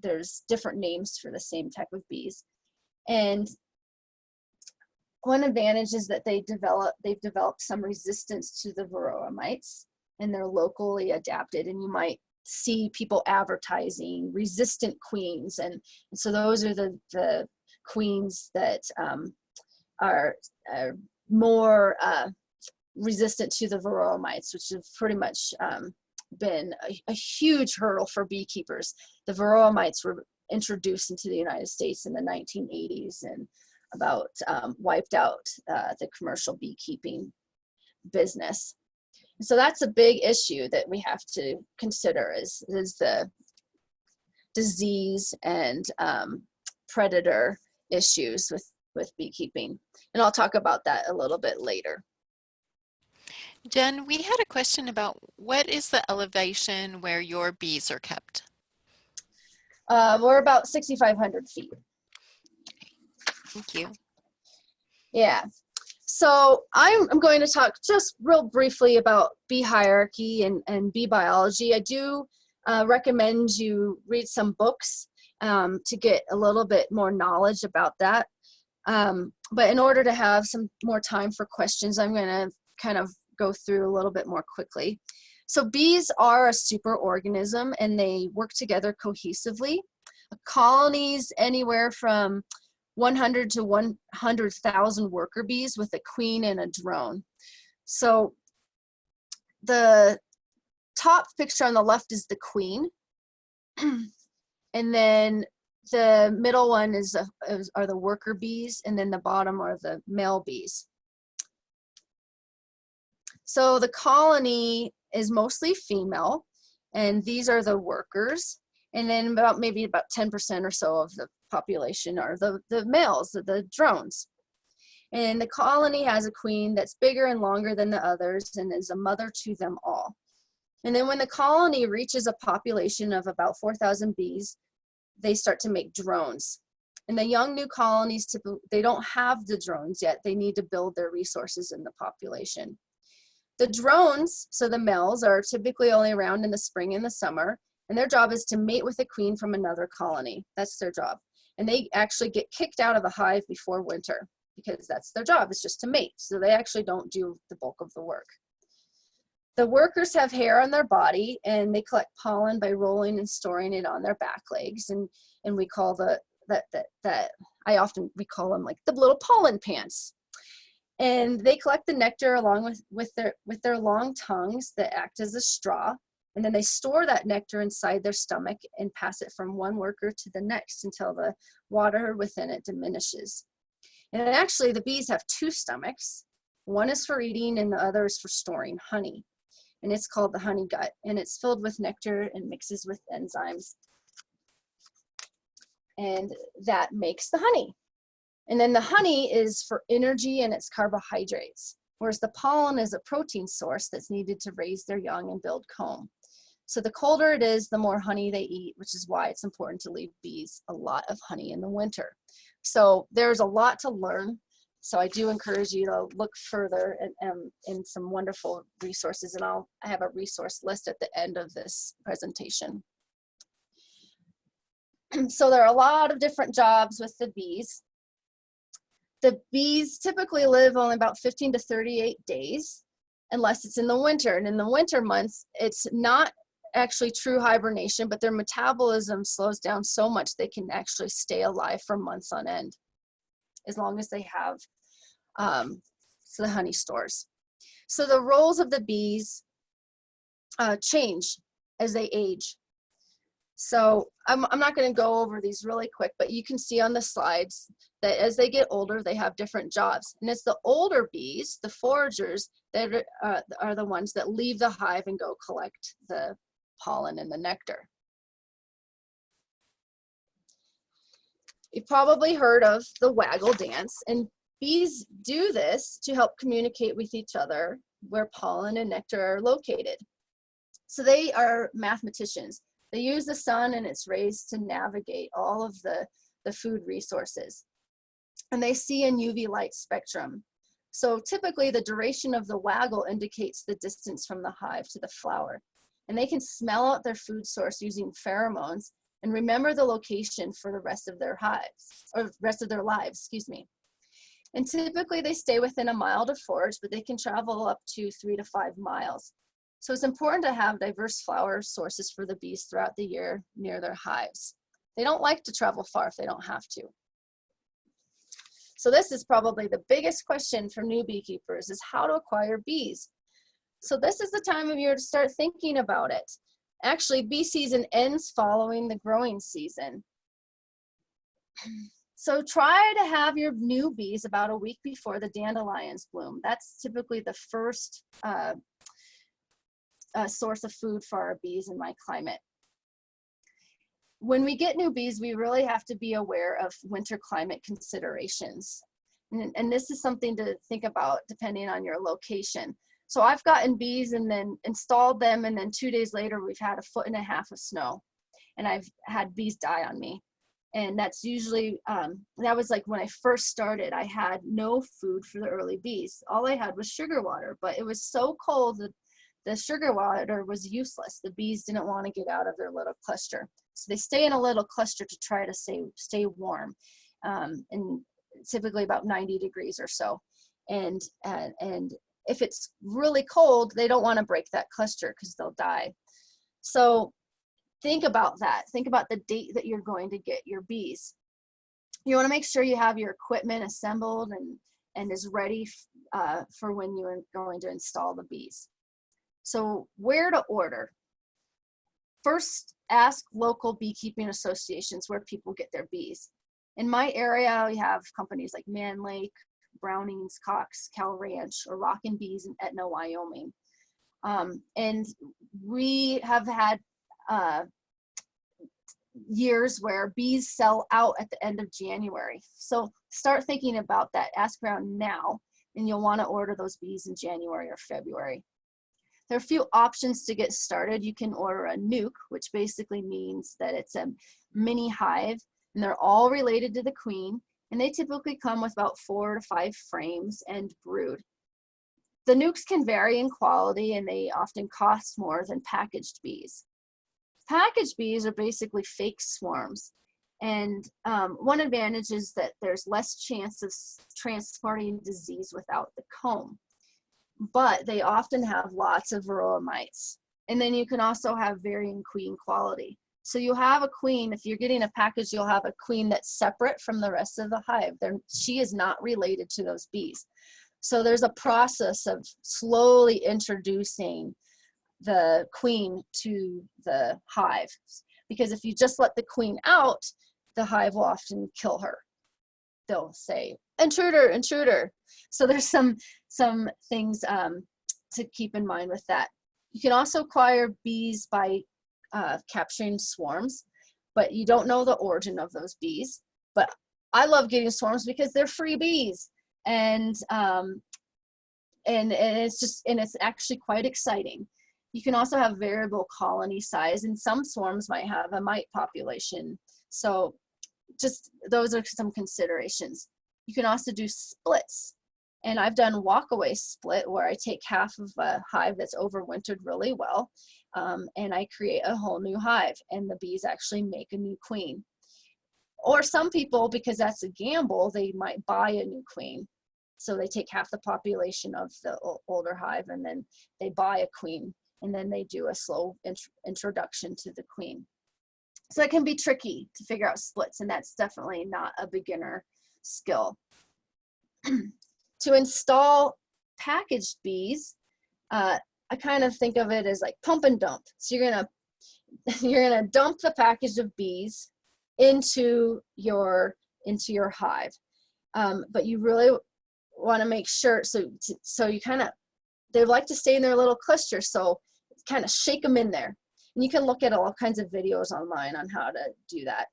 There's different names for the same type of bees. And one advantage is that they've developed some resistance to the varroa mites, and they're locally adapted. And you might see people advertising resistant queens, and so those are the queens that are more resistant to the varroa mites, which have pretty much been a huge hurdle for beekeepers. The varroa mites were introduced into the United States in the 1980s and about wiped out the commercial beekeeping business. So that's a big issue that we have to consider is the disease and predator issues with beekeeping. And I'll talk about that a little bit later. Jen, we had a question about what is the elevation where your bees are kept? We're about 6,500 feet. Thank you. Yeah. So I'm going to talk just real briefly about bee hierarchy and bee biology. I do recommend you read some books to get a little bit more knowledge about that. But in order to have some more time for questions, I'm going to kind of go through a little bit more quickly. So bees are a superorganism, and they work together cohesively. Colonies anywhere from 100 to 100,000 worker bees with a queen and a drone. So the top picture on the left is the queen, and then the middle one are the worker bees, and then the bottom are the male bees. So the colony is mostly female, and these are the workers. And then maybe about 10% or so of the population are the males, the drones. And the colony has a queen that's bigger and longer than the others and is a mother to them all. And then when the colony reaches a population of about 4,000 bees, they start to make drones. And the young new colonies, they don't have the drones yet. They need to build their resources in the population. The drones, so the males, are typically only around in the spring and the summer, and their job is to mate with a queen from another colony. That's their job. And they actually get kicked out of the hive before winter because that's their job, is just to mate. So they actually don't do the bulk of the work. The workers have hair on their body, and they collect pollen by rolling and storing it on their back legs. And we call we call them like the little pollen pants. And they collect the nectar along with their long tongues that act as a straw. And then they store that nectar inside their stomach and pass it from one worker to the next until the water within it diminishes. And actually, the bees have two stomachs. One is for eating, and the other is for storing honey. And it's called the honey gut. And it's filled with nectar and mixes with enzymes. And that makes the honey. And then the honey is for energy and it's carbohydrates, whereas the pollen is a protein source that's needed to raise their young and build comb. So the colder it is, the more honey they eat, which is why it's important to leave bees a lot of honey in the winter. So there's a lot to learn. So I do encourage you to look further in some wonderful resources, and I have a resource list at the end of this presentation. So there are a lot of different jobs with the bees. The bees typically live only about 15 to 38 days, unless it's in the winter. And in the winter months, it's not actually true hibernation, but their metabolism slows down so much they can actually stay alive for months on end, as long as they have the honey stores. So the roles of the bees change as they age. So I'm not going to go over these really quick, but you can see on the slides that as they get older, they have different jobs. And it's the older bees, the foragers, that are the ones that leave the hive and go collect the pollen and the nectar. You've probably heard of the Waggle Dance, and bees do this to help communicate with each other where pollen and nectar are located. So they are mathematicians. They use the sun and its rays to navigate all of the food resources. And they see in UV light spectrum. So typically the duration of the waggle indicates the distance from the hive to the flower. And they can smell out their food source using pheromones and remember the location for the rest of their hives, or rest of their lives, excuse me. And typically they stay within a mile to forage, but they can travel up to 3 to 5 miles. So it's important to have diverse flower sources for the bees throughout the year near their hives. They don't like to travel far if they don't have to. So this is probably the biggest question for new beekeepers, is how to acquire bees. So this is the time of year to start thinking about it. Actually, bee season ends following the growing season. So try to have your new bees about a week before the dandelions bloom. That's typically the first source of food for our bees in my climate. When we get new bees, we really have to be aware of winter climate considerations. And this is something to think about depending on your location. So I've gotten bees and then installed them, and then 2 days later, we've had 1.5 feet of snow, and I've had bees die on me. And that's usually, that was like when I first started, I had no food for the early bees. All I had was sugar water, but it was so cold that the sugar water was useless. The bees didn't want to get out of their little cluster. So they stay in a little cluster to try to stay warm, and typically about 90 degrees or so. And if it's really cold, they don't want to break that cluster because they'll die. So think about that. Think about the date that you're going to get your bees. You want to make sure you have your equipment assembled and is ready for when you are going to install the bees. So where to order? First, ask local beekeeping associations where people get their bees. In my area, we have companies like Man Lake, Brownings, Cox, Cal Ranch, or Rockin' Bees in Etna, Wyoming. And we have had years where bees sell out at the end of January. So start thinking about that. Ask around now, and you'll want to order those bees in January or February. There are a few options to get started. You can order a nuke, which basically means that it's a mini hive, and they're all related to the queen, and they typically come with about 4 to 5 frames and brood. The nukes can vary in quality, and they often cost more than packaged bees. Packaged bees are basically fake swarms, and one advantage is that there's less chance of transporting disease without the comb, but they often have lots of varroa mites. And then you can also have varying queen quality. So you'll have a queen, if you're getting a package, you'll have a queen that's separate from the rest of the hive. She is not related to those bees. So there's a process of slowly introducing the queen to the hive, because if you just let the queen out, the hive will often kill her. They'll say, intruder, intruder. So there's some things to keep in mind with that. You can also acquire bees by capturing swarms, but you don't know the origin of those bees. But I love getting swarms because they're free bees, and it's actually quite exciting. You can also have variable colony size, and some swarms might have a mite population. So just those are some considerations. You can also do splits. And I've done walkaway split where I take half of a hive that's overwintered really well, and I create a whole new hive, and the bees actually make a new queen. Or some people, because that's a gamble, they might buy a new queen. So they take half the population of the older hive, and then they buy a queen, and then they do a slow introduction to the queen. So it can be tricky to figure out splits, and that's definitely not a beginner skill. To install packaged bees, I kind of think of it as like pump and dump. So you're gonna dump the package of bees into your hive, but you really want to make sure. So you kind of, they like to stay in their little cluster, so kind of shake them in there. And you can look at all kinds of videos online on how to do that.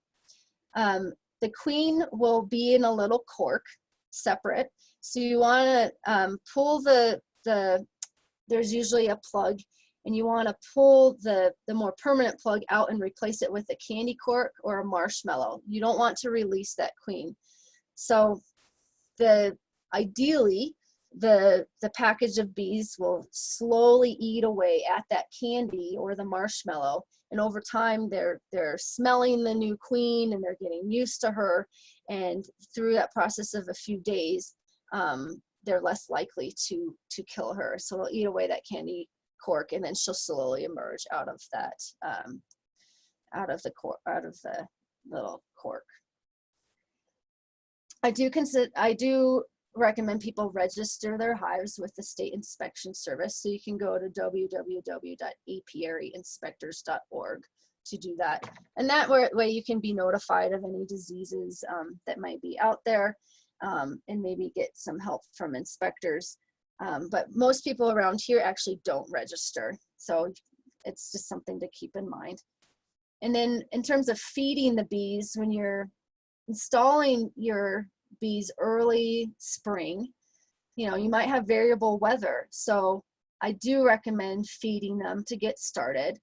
the queen will be in a little cork separate. So you want to pull there's usually a plug, and you want to pull the more permanent plug out and replace it with a candy cork or a marshmallow. You don't want to release that queen. So ideally, the package of bees will slowly eat away at that candy or the marshmallow, and over time they're smelling the new queen and they're getting used to her, and through that process of a few days they're less likely to kill her. So they'll eat away that candy cork, and then she'll slowly emerge out of that out of the little cork. I do recommend people register their hives with the State Inspection Service. So you can go to www.apiaryinspectors.org to do that. And that way you can be notified of any diseases that might be out there, and maybe get some help from inspectors. But most people around here actually don't register. So it's just something to keep in mind. And then in terms of feeding the bees, when you're installing your bees early spring, you might have variable weather. So I do recommend feeding them to get started.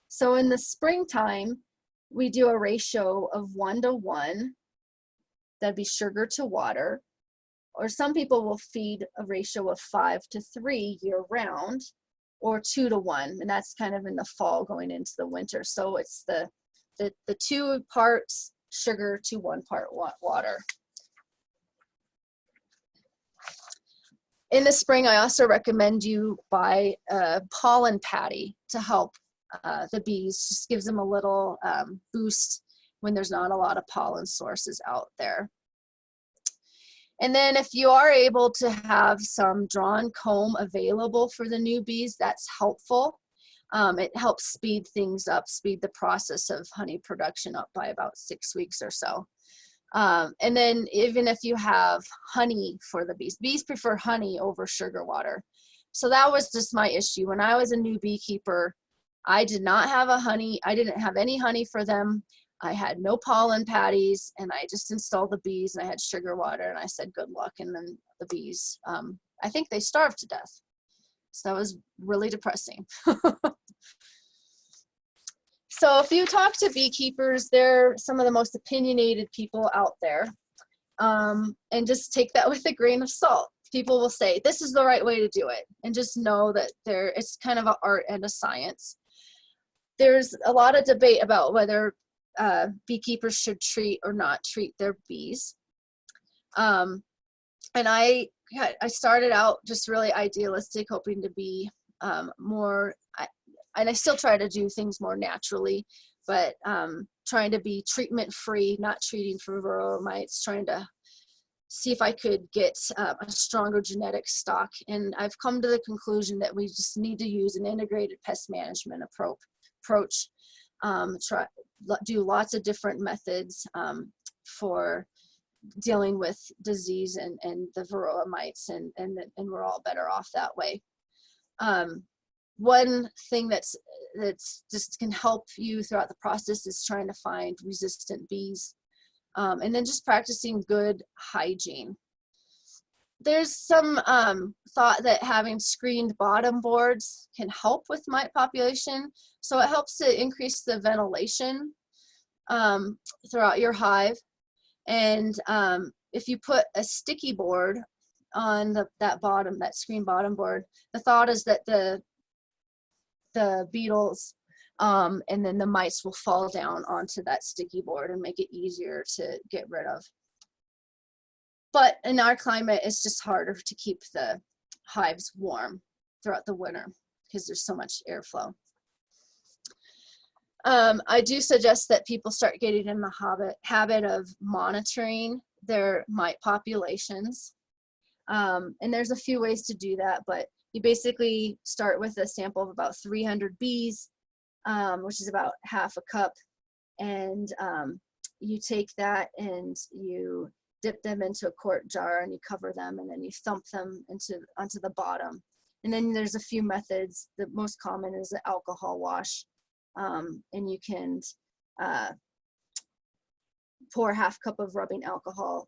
So in the springtime, we do a ratio of 1:1. That'd be sugar to water. Or some people will feed a ratio of 5:3 year round, or 2:1, and that's kind of in the fall going into the winter. So it's the 2 parts sugar to 1 part water. In the spring, I also recommend you buy a pollen patty to help the bees. Just gives them a little boost when there's not a lot of pollen sources out there. And then if you are able to have some drawn comb available for the new bees, that's helpful. It helps speed things up, speed the process of honey production up by about 6 weeks or so. And then even if you have honey for the bees prefer honey over sugar water. So that was just my issue. When I was a new beekeeper, I didn't have any honey for them. I had no pollen patties, and I just installed the bees, and I had sugar water, and I said, good luck. And then the bees, I think they starved to death. So that was really depressing. So if you talk to beekeepers, they're some of the most opinionated people out there. And just take that with a grain of salt. People will say, this is the right way to do it. And just know that it's kind of an art and a science. There's a lot of debate about whether beekeepers should treat or not treat their bees. And I started out just really idealistic, hoping to be more, and I still try to do things more naturally, but trying to be treatment free, not treating for varroa mites, trying to see if I could get a stronger genetic stock. And I've come to the conclusion that we just need to use an integrated pest management approach. Do lots of different methods for dealing with disease and the varroa mites, and we're all better off that way. One thing that's just can help you throughout the process is trying to find resistant bees, and then just practicing good hygiene. There's some thought that having screened bottom boards can help with mite population. So it helps to increase the ventilation throughout your hive. And if you put a sticky board on that screen bottom board, the thought is that the beetles and then the mites will fall down onto that sticky board and make it easier to get rid of. But in our climate, it's just harder to keep the hives warm throughout the winter because there's so much airflow. I do suggest that people start getting in the habit of monitoring their mite populations. And there's a few ways to do that, but you basically start with a sample of about 300 bees, which is about half a cup. And you take that and you dip them into a quart jar and you cover them, and then you thump them onto the bottom. And then there's a few methods. The most common is the alcohol wash. And you can pour a half cup of rubbing alcohol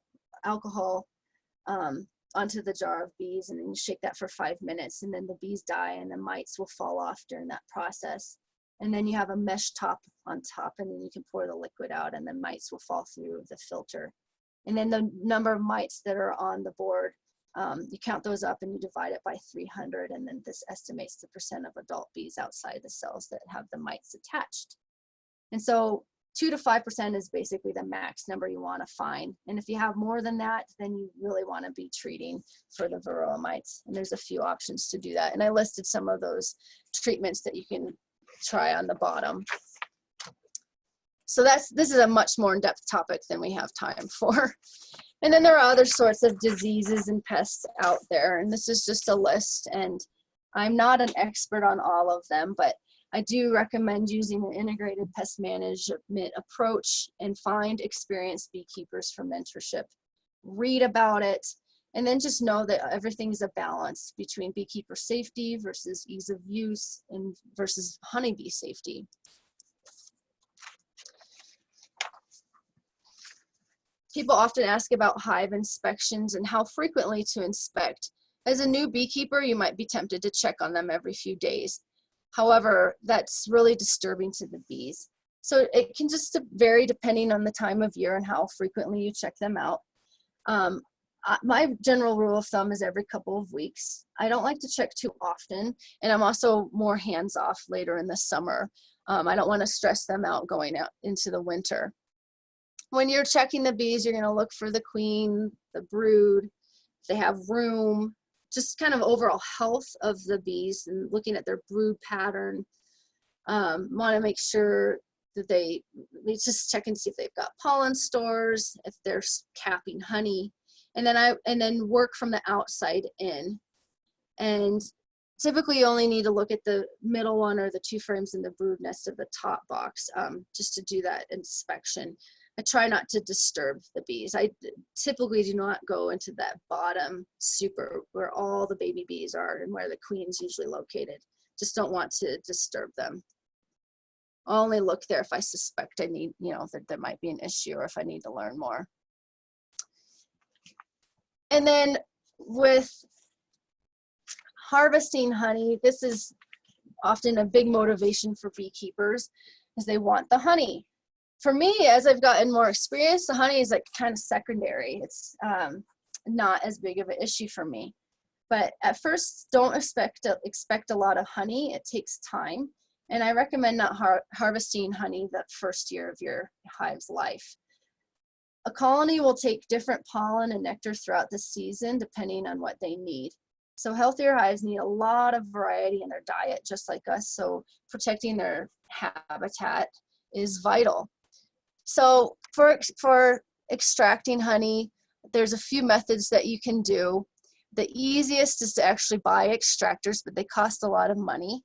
onto the jar of bees, and then you shake that for 5 minutes, and then the bees die and the mites will fall off during that process. And then you have a mesh top on top, and then you can pour the liquid out and the mites will fall through the filter. And then the number of mites that are on the board, you count those up and you divide it by 300, and then this estimates the percent of adult bees outside the cells that have the mites attached. And so 2 to 5% is basically the max number you want to find. And if you have more than that, then you really want to be treating for the varroa mites. And there's a few options to do that. And I listed some of those treatments that you can try on the bottom. So this is a much more in-depth topic than we have time for. And then there are other sorts of diseases and pests out there. And this is just a list. And I'm not an expert on all of them, but I do recommend using an integrated pest management approach and find experienced beekeepers for mentorship. Read about it, and then just know that everything is a balance between beekeeper safety versus ease of use and versus honeybee safety. People often ask about hive inspections and how frequently to inspect. As a new beekeeper, you might be tempted to check on them every few days. However, that's really disturbing to the bees. So it can just vary depending on the time of year and how frequently you check them out. My general rule of thumb is every couple of weeks. I don't like to check too often, and I'm also more hands-off later in the summer. I don't want to stress them out going out into the winter. When you're checking the bees, you're going to look for the queen, the brood, if they have room, just kind of overall health of the bees and looking at their brood pattern. Want to make sure that they just check and see if they've got pollen stores, if they're capping honey, and then work from the outside in. And typically you only need to look at the middle one or the 2 frames in the brood nest of the top box just to do that inspection. I try not to disturb the bees. I typically do not go into that bottom super where all the baby bees are and where the queen's usually located. Just don't want to disturb them. I'll only look there if I suspect I need, that there might be an issue or if I need to learn more. And then with harvesting honey, this is often a big motivation for beekeepers, is they want the honey. For me, as I've gotten more experience, the honey is like kind of secondary. It's not as big of an issue for me. But at first, don't expect a lot of honey. It takes time. And I recommend not harvesting honey the first year of your hive's life. A colony will take different pollen and nectar throughout the season, depending on what they need. So healthier hives need a lot of variety in their diet, just like us. So protecting their habitat is vital. So for extracting honey, there's a few methods that you can do. The easiest is to actually buy extractors, but they cost a lot of money.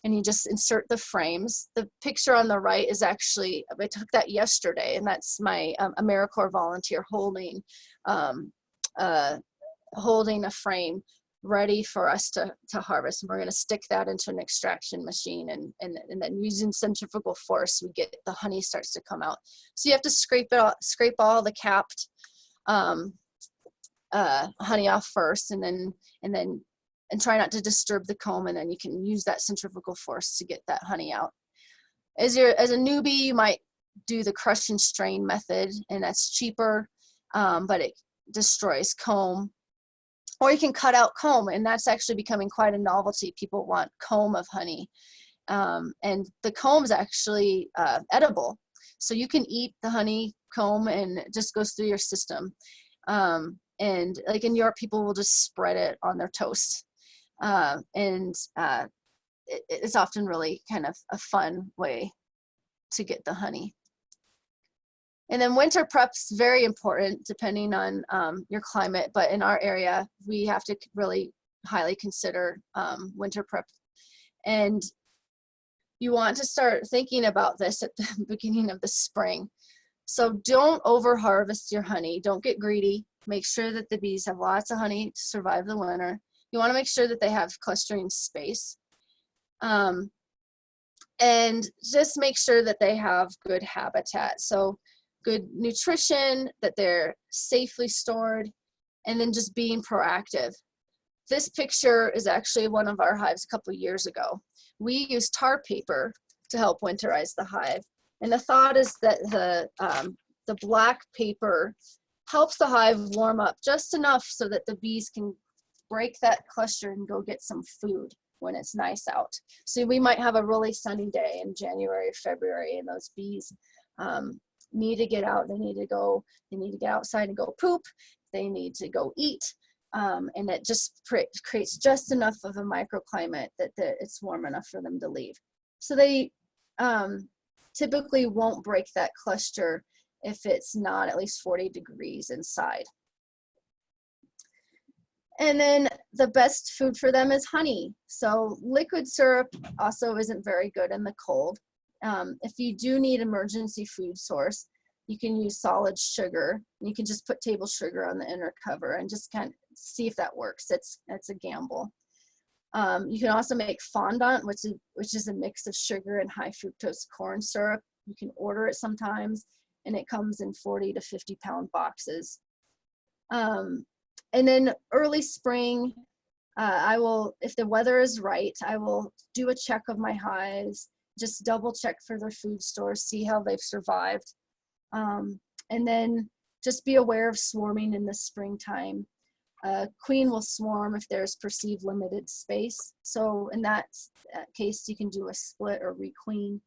And you just insert the frames. The picture on the right is actually, I took that yesterday, and that's my AmeriCorps volunteer holding a frame ready for us to harvest. And we're going to stick that into an extraction machine, and then using centrifugal force, we get the honey starts to come out. So you have to scrape all the capped honey off first, and try not to disturb the comb, and then you can use that centrifugal force to get that honey out. As a newbie, you might do the crush and strain method, and that's cheaper, but it destroys comb. Or you can cut out comb, and that's actually becoming quite a novelty. People want comb of honey, and the comb is actually edible. So you can eat the honey comb, and it just goes through your system. And like in Europe, people will just spread it on their toast. It's often really kind of a fun way to get the honey. And then winter prep's very important depending on your climate, but in our area, we have to really highly consider winter prep. And you want to start thinking about this at the beginning of the spring. So don't over harvest your honey. Don't get greedy. Make sure that the bees have lots of honey to survive the winter. You want to make sure that they have clustering space. And just make sure that they have good habitat. So good nutrition, that they're safely stored, and then just being proactive. This picture is actually one of our hives a couple of years ago. We used tar paper to help winterize the hive. And the thought is that the black paper helps the hive warm up just enough so that the bees can break that cluster and go get some food when it's nice out. So we might have a really sunny day in January or February, and those bees need to get out. They need to get outside and go poop. They need to go eat. And it just creates just enough of a microclimate that it's warm enough for them to leave. So they typically won't break that cluster if it's not at least 40 degrees inside. And then the best food for them is honey. So liquid syrup also isn't very good in the cold. If you do need emergency food source, you can use solid sugar. You can just put table sugar on the inner cover and just kind of see if that works. It's a gamble. You can also make fondant, which is a mix of sugar and high fructose corn syrup. You can order it sometimes, and it comes in 40 to 50 pound boxes. And then early spring, if the weather is right, I will do a check of my hives, just double check for their food stores, see how they've survived. And then just be aware of swarming in the springtime. Queen will swarm if there's perceived limited space. So in that case, you can do a split or requeen.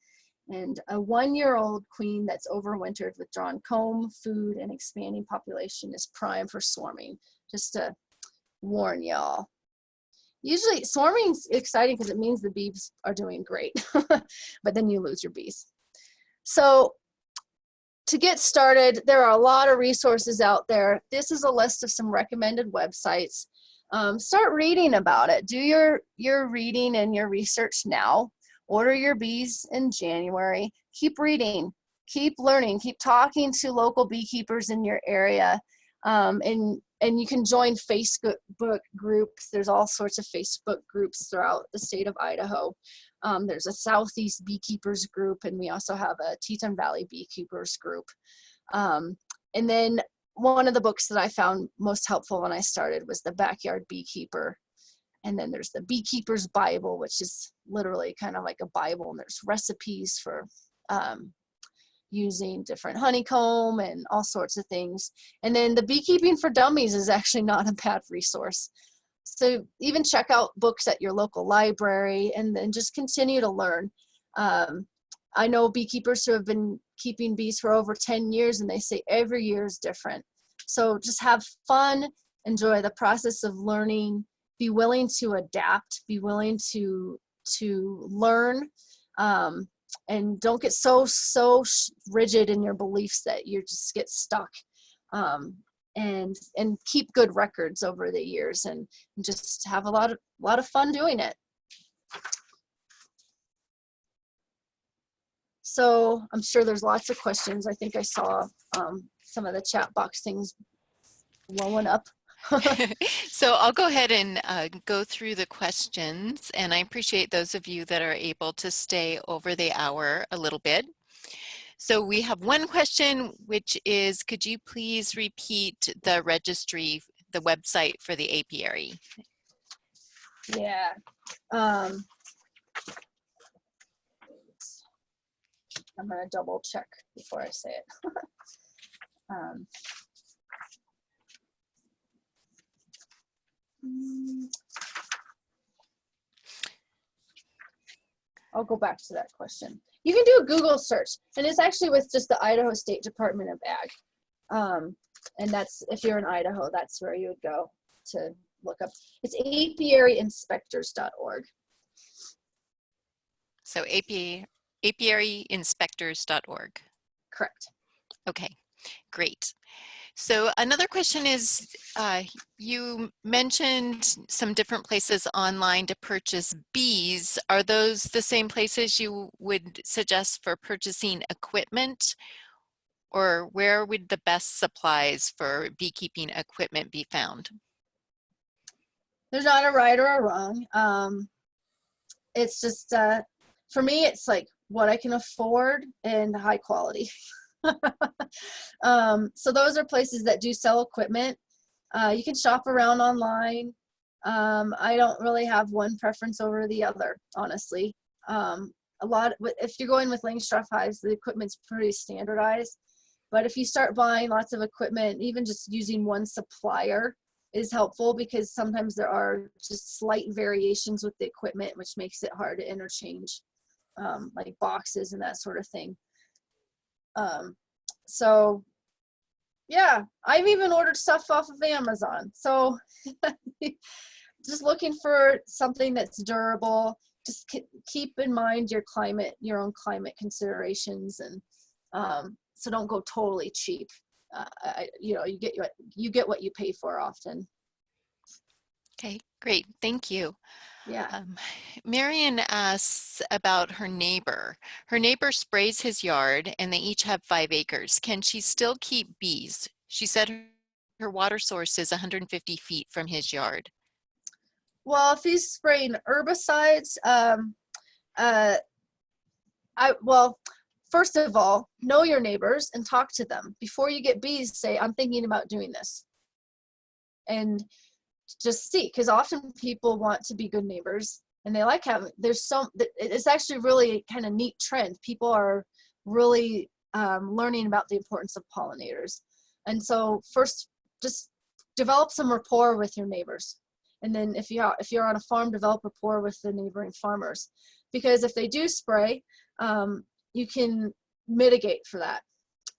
And a 1-year-old queen that's overwintered with drawn comb, food, and expanding population is prime for swarming, just to warn y'all. Usually swarming's exciting because it means the bees are doing great, but then you lose your bees. So to get started, there are a lot of resources out there. This is a list of some recommended websites. Start reading about it. Do your reading and your research now. Order your bees in January. Keep reading, keep learning, keep talking to local beekeepers in your area. And you can join Facebook groups. There's all sorts of Facebook groups throughout the state of Idaho. There's a Southeast Beekeepers group, and we also have a Teton Valley Beekeepers group. And then one of the books that I found most helpful when I started was The Backyard Beekeeper. And then there's the Beekeeper's Bible, which is literally kind of like a Bible, and there's recipes for using different honeycomb and all sorts of things. And then the Beekeeping for Dummies is actually not a bad resource. So even check out books at your local library and then just continue to learn. I know beekeepers who have been keeping bees for over 10 years, and they say every year is different. So just have fun, enjoy the process of learning, be willing to adapt, be willing to learn, and don't get so rigid in your beliefs that you just get stuck. And keep good records over the years, and just have a lot of fun doing it. So I'm sure there's lots of questions. I think I saw some of the chat box things blowing up. So I'll go ahead and go through the questions, and I appreciate those of you that are able to stay over the hour a little bit. So we have one question, which is, could you please repeat the registry, the website for the apiary? Yeah. I'm going to double check before I say it. I'll go back to that question. You can do a Google search, and it's actually with just the Idaho State Department of Ag. And that's, if you're in Idaho, that's where you would go to look up. It's apiaryinspectors.org. So apiaryinspectors.org. Correct. Okay, great. So another question is, you mentioned some different places online to purchase bees. Are those the same places you would suggest for purchasing equipment? Or where would the best supplies for beekeeping equipment be found? There's not a right or a wrong. It's just, for me, it's like what I can afford and high quality. So those are places that do sell equipment. You can shop around online. I don't really have one preference over the other, honestly. If you're going with Langstroth hives, the equipment's pretty standardized. But if you start buying lots of equipment, even just using one supplier is helpful, because sometimes there are just slight variations with the equipment, which makes it hard to interchange, like boxes and that sort of thing. So yeah, I've even ordered stuff off of Amazon. So just looking for something that's durable. Just keep in mind your climate, your own climate considerations, and so don't go totally cheap. You know, you get what you pay for often. Okay, great. Thank you. Yeah. Um, Marion asks about her neighbor. Her neighbor sprays his yard and they each have 5 acres. Can she still keep bees? She said her water source is 150 feet from his yard. Well, if he's spraying herbicides, uh, well, first of all, know your neighbors and talk to them before you get bees. Say, I'm thinking about doing this, and just see, because often people want to be good neighbors and they like having, it's actually really kind of neat trend. People are really learning about the importance of pollinators. And so first, just develop some rapport with your neighbors. And then if you're on a farm, develop rapport with the neighboring farmers, because if they do spray, you can mitigate for that.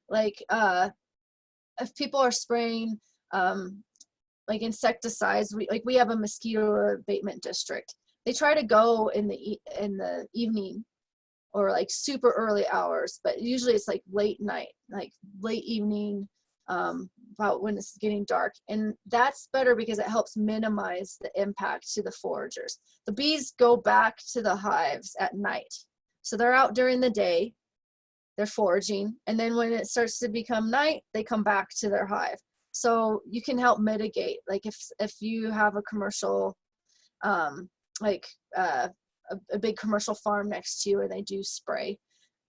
Like if people are spraying like insecticides, we have a mosquito abatement district. They try to go in the evening or like super early hours, but usually it's like late night, like late evening, about when it's getting dark. And that's better because it helps minimize the impact to the foragers. The bees go back to the hives at night. So they're out during the day, they're foraging, and then when it starts to become night, they come back to their hive. So you can help mitigate, like if you have a commercial, like a big commercial farm next to you and they do spray,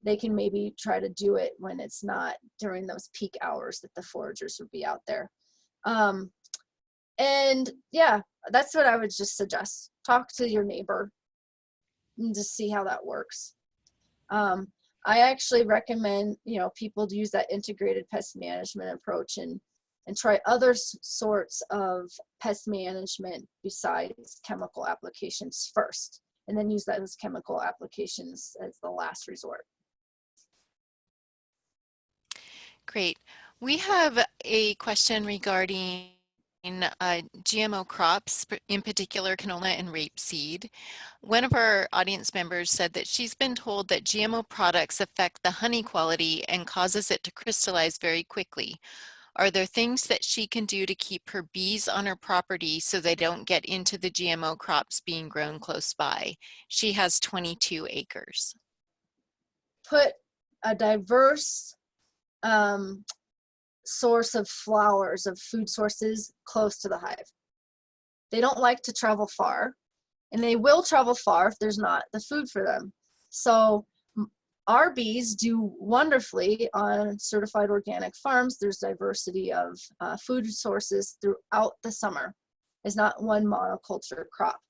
they can maybe try to do it when it's not during those peak hours that the foragers would be out there. And yeah, that's what I would just suggest. Talk to your neighbor and just see how that works. I actually recommend, you know, people to use that integrated pest management approach and try other sorts of pest management besides chemical applications first, and then use those chemical applications as the last resort. Great. We have a question regarding GMO crops, in particular canola and rapeseed. One of our audience members said that she's been told that GMO products affect the honey quality and causes it to crystallize very quickly. Are there things that she can do to keep her bees on her property so they don't get into the GMO crops being grown close by? She has 22 acres. Put a diverse source of flowers, of food sources, close to the hive. They don't like to travel far, and they will travel far if there's not the food for them. So our bees do wonderfully on certified organic farms. There's diversity of food sources throughout the summer. It's not one monoculture crop.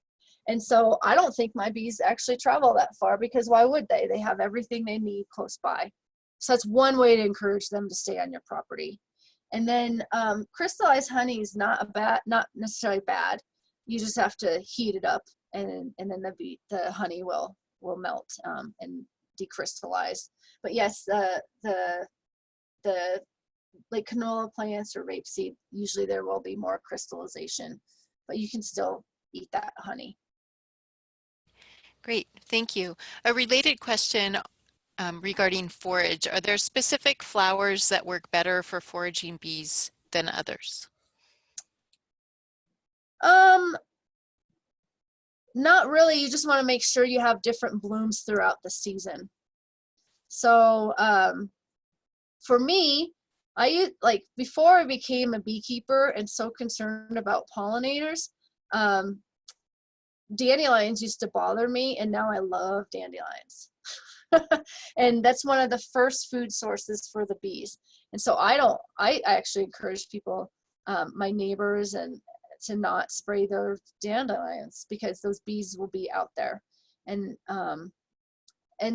And so I don't think my bees actually travel that far, because why would they? They have everything they need close by. So that's one way to encourage them to stay on your property. And then crystallized honey is not necessarily bad. You just have to heat it up, and then the honey will melt and decrystallize. But yes, the like canola plants or rapeseed, usually there will be more crystallization, but you can still eat that honey. Great, thank you. A related question regarding forage. Are there specific flowers that work better for foraging bees than others? Um, Not really. You just want to make sure you have different blooms throughout the season. So for me, like before I became a beekeeper and so concerned about pollinators, dandelions used to bother me, and now I love dandelions. And that's one of the first food sources for the bees. And so I actually encourage people, my neighbors, and to not spray their dandelions because those bees will be out there. And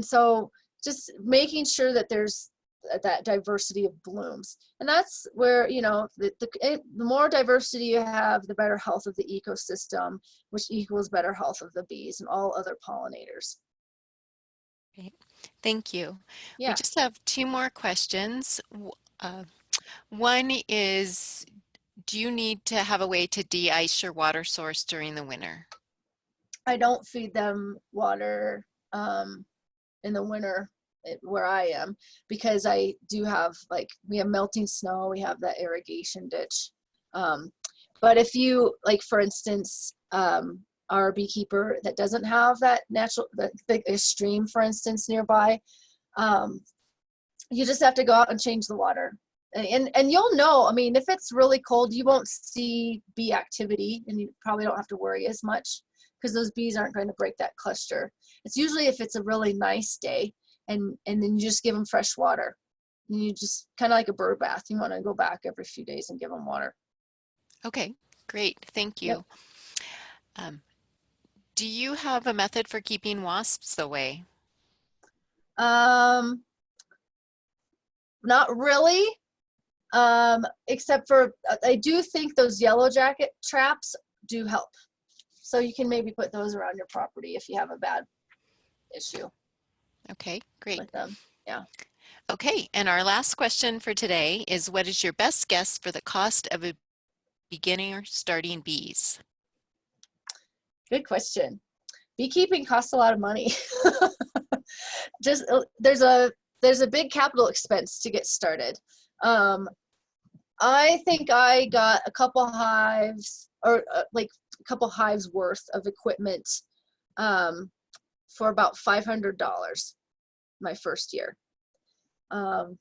so just making sure that there's that diversity of blooms. And that's where, you know, the more diversity you have, the better health of the ecosystem, which equals better health of the bees and all other pollinators. Great. Thank you. We Yeah, just have two more questions. One is, do you need to have a way to de-ice your water source during the winter? I don't feed them water in the winter where I am, because I do have, like, we have melting snow, we have that irrigation ditch. But if you, like, for instance, our beekeeper that doesn't have that natural, a stream, for instance, nearby, you just have to go out and change the water. And you'll know, I mean, if it's really cold, you won't see bee activity, and you probably don't have to worry as much because those bees aren't going to break that cluster. It's usually if it's a really nice day, and then you just give them fresh water. And you just kind of like a bird bath. You want to go back every few days and give them water. Okay, great. Thank Yep. you. Um, do you have a method for keeping wasps away? Um, Not really. Except for I do think those yellow jacket traps do help. So you can maybe put those around your property if you have a bad issue Okay, great. with them. Yeah, Okay, and our last question for today is, what is your best guess for the cost of a beginner starting bees? good question. Beekeeping costs a lot of money. Just there's a big capital expense to get started. Um, I think I got a couple hives, or like a couple hives worth of equipment, um, for about $500 my first year. Um,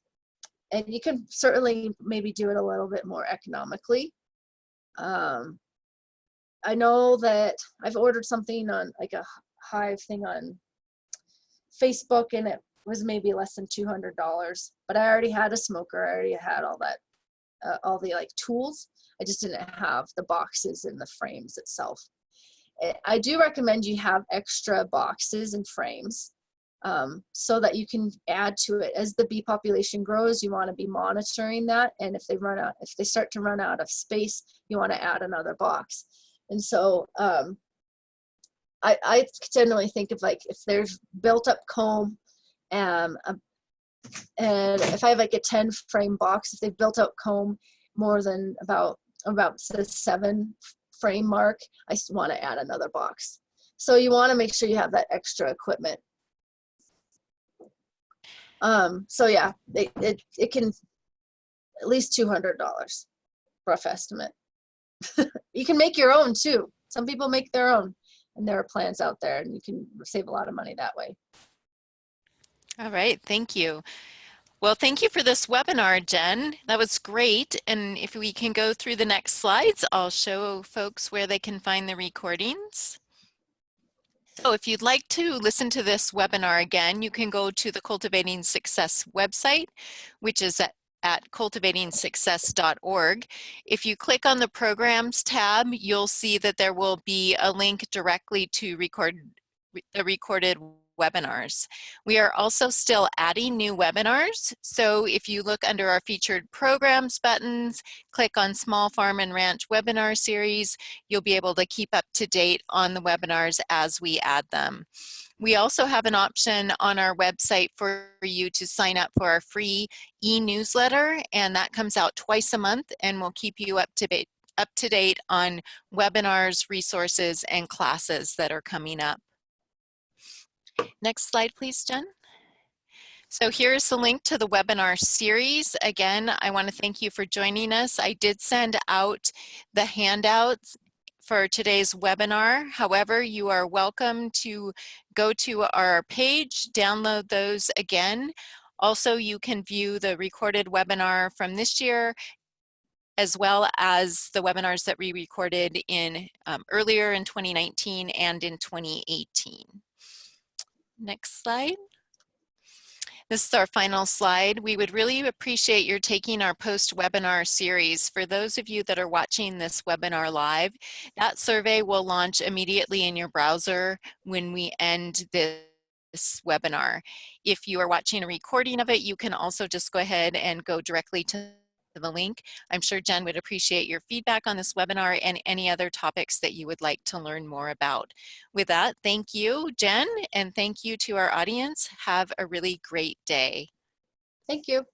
and you can certainly maybe do it a little bit more economically. Um, I know that I've ordered something on, like, a hive thing on Facebook, and it was maybe less than $200, but I already had a smoker. I already had all that, all the, like, tools. I just didn't have the boxes and the frames itself. I do recommend you have extra boxes and frames, so that you can add to it as the bee population grows. You want to be monitoring that, and if they start to run out of space, you want to add another box. And so I generally think of, like, if there's built up comb, um, and if I have like a 10 frame box, if they've built up comb more than about the 7 frame mark, I want to add another box. So you want to make sure you have that extra equipment. So yeah, it can at least $200, rough estimate. You can make your own too. Some people make their own, and there are plans out there, and you can save a lot of money that way. All right, thank you. Well, thank you for this webinar, Jen. That was great. And if we can go through the next slides, I'll show folks where they can find the recordings. So if you'd like to listen to this webinar again, you can go to the Cultivating Success website, which is at cultivatingsuccess.org. If you click on the Programs tab, you'll see that there will be a link directly to the recorded webinars. We are also still adding new webinars. So if you look under our featured programs buttons, click on Small Farm and Ranch webinar series, you'll be able to keep up to date on the webinars as we add them. We also have an option on our website for you to sign up for our free e-newsletter, and that comes out twice a month and will keep you up to date on webinars, resources, and classes that are coming up. Next slide, please, Jen. So here's the link to the webinar series. Again, I want to thank you for joining us. I did send out the handouts for today's webinar. However, you are welcome to go to our page, download those again. Also, you can view the recorded webinar from this year as well as the webinars that we recorded in earlier in 2019 and in 2018. Next slide. This is our final slide. We would really appreciate your taking our post-webinar series. For those of you that are watching this webinar live, that survey will launch immediately in your browser when we end this webinar. If you are watching a recording of it, you can also just go ahead and go directly to the link. I'm sure Jen would appreciate your feedback on this webinar and any other topics that you would like to learn more about. With that, thank you, Jen, and thank you to our audience. Have a really great day. Thank you.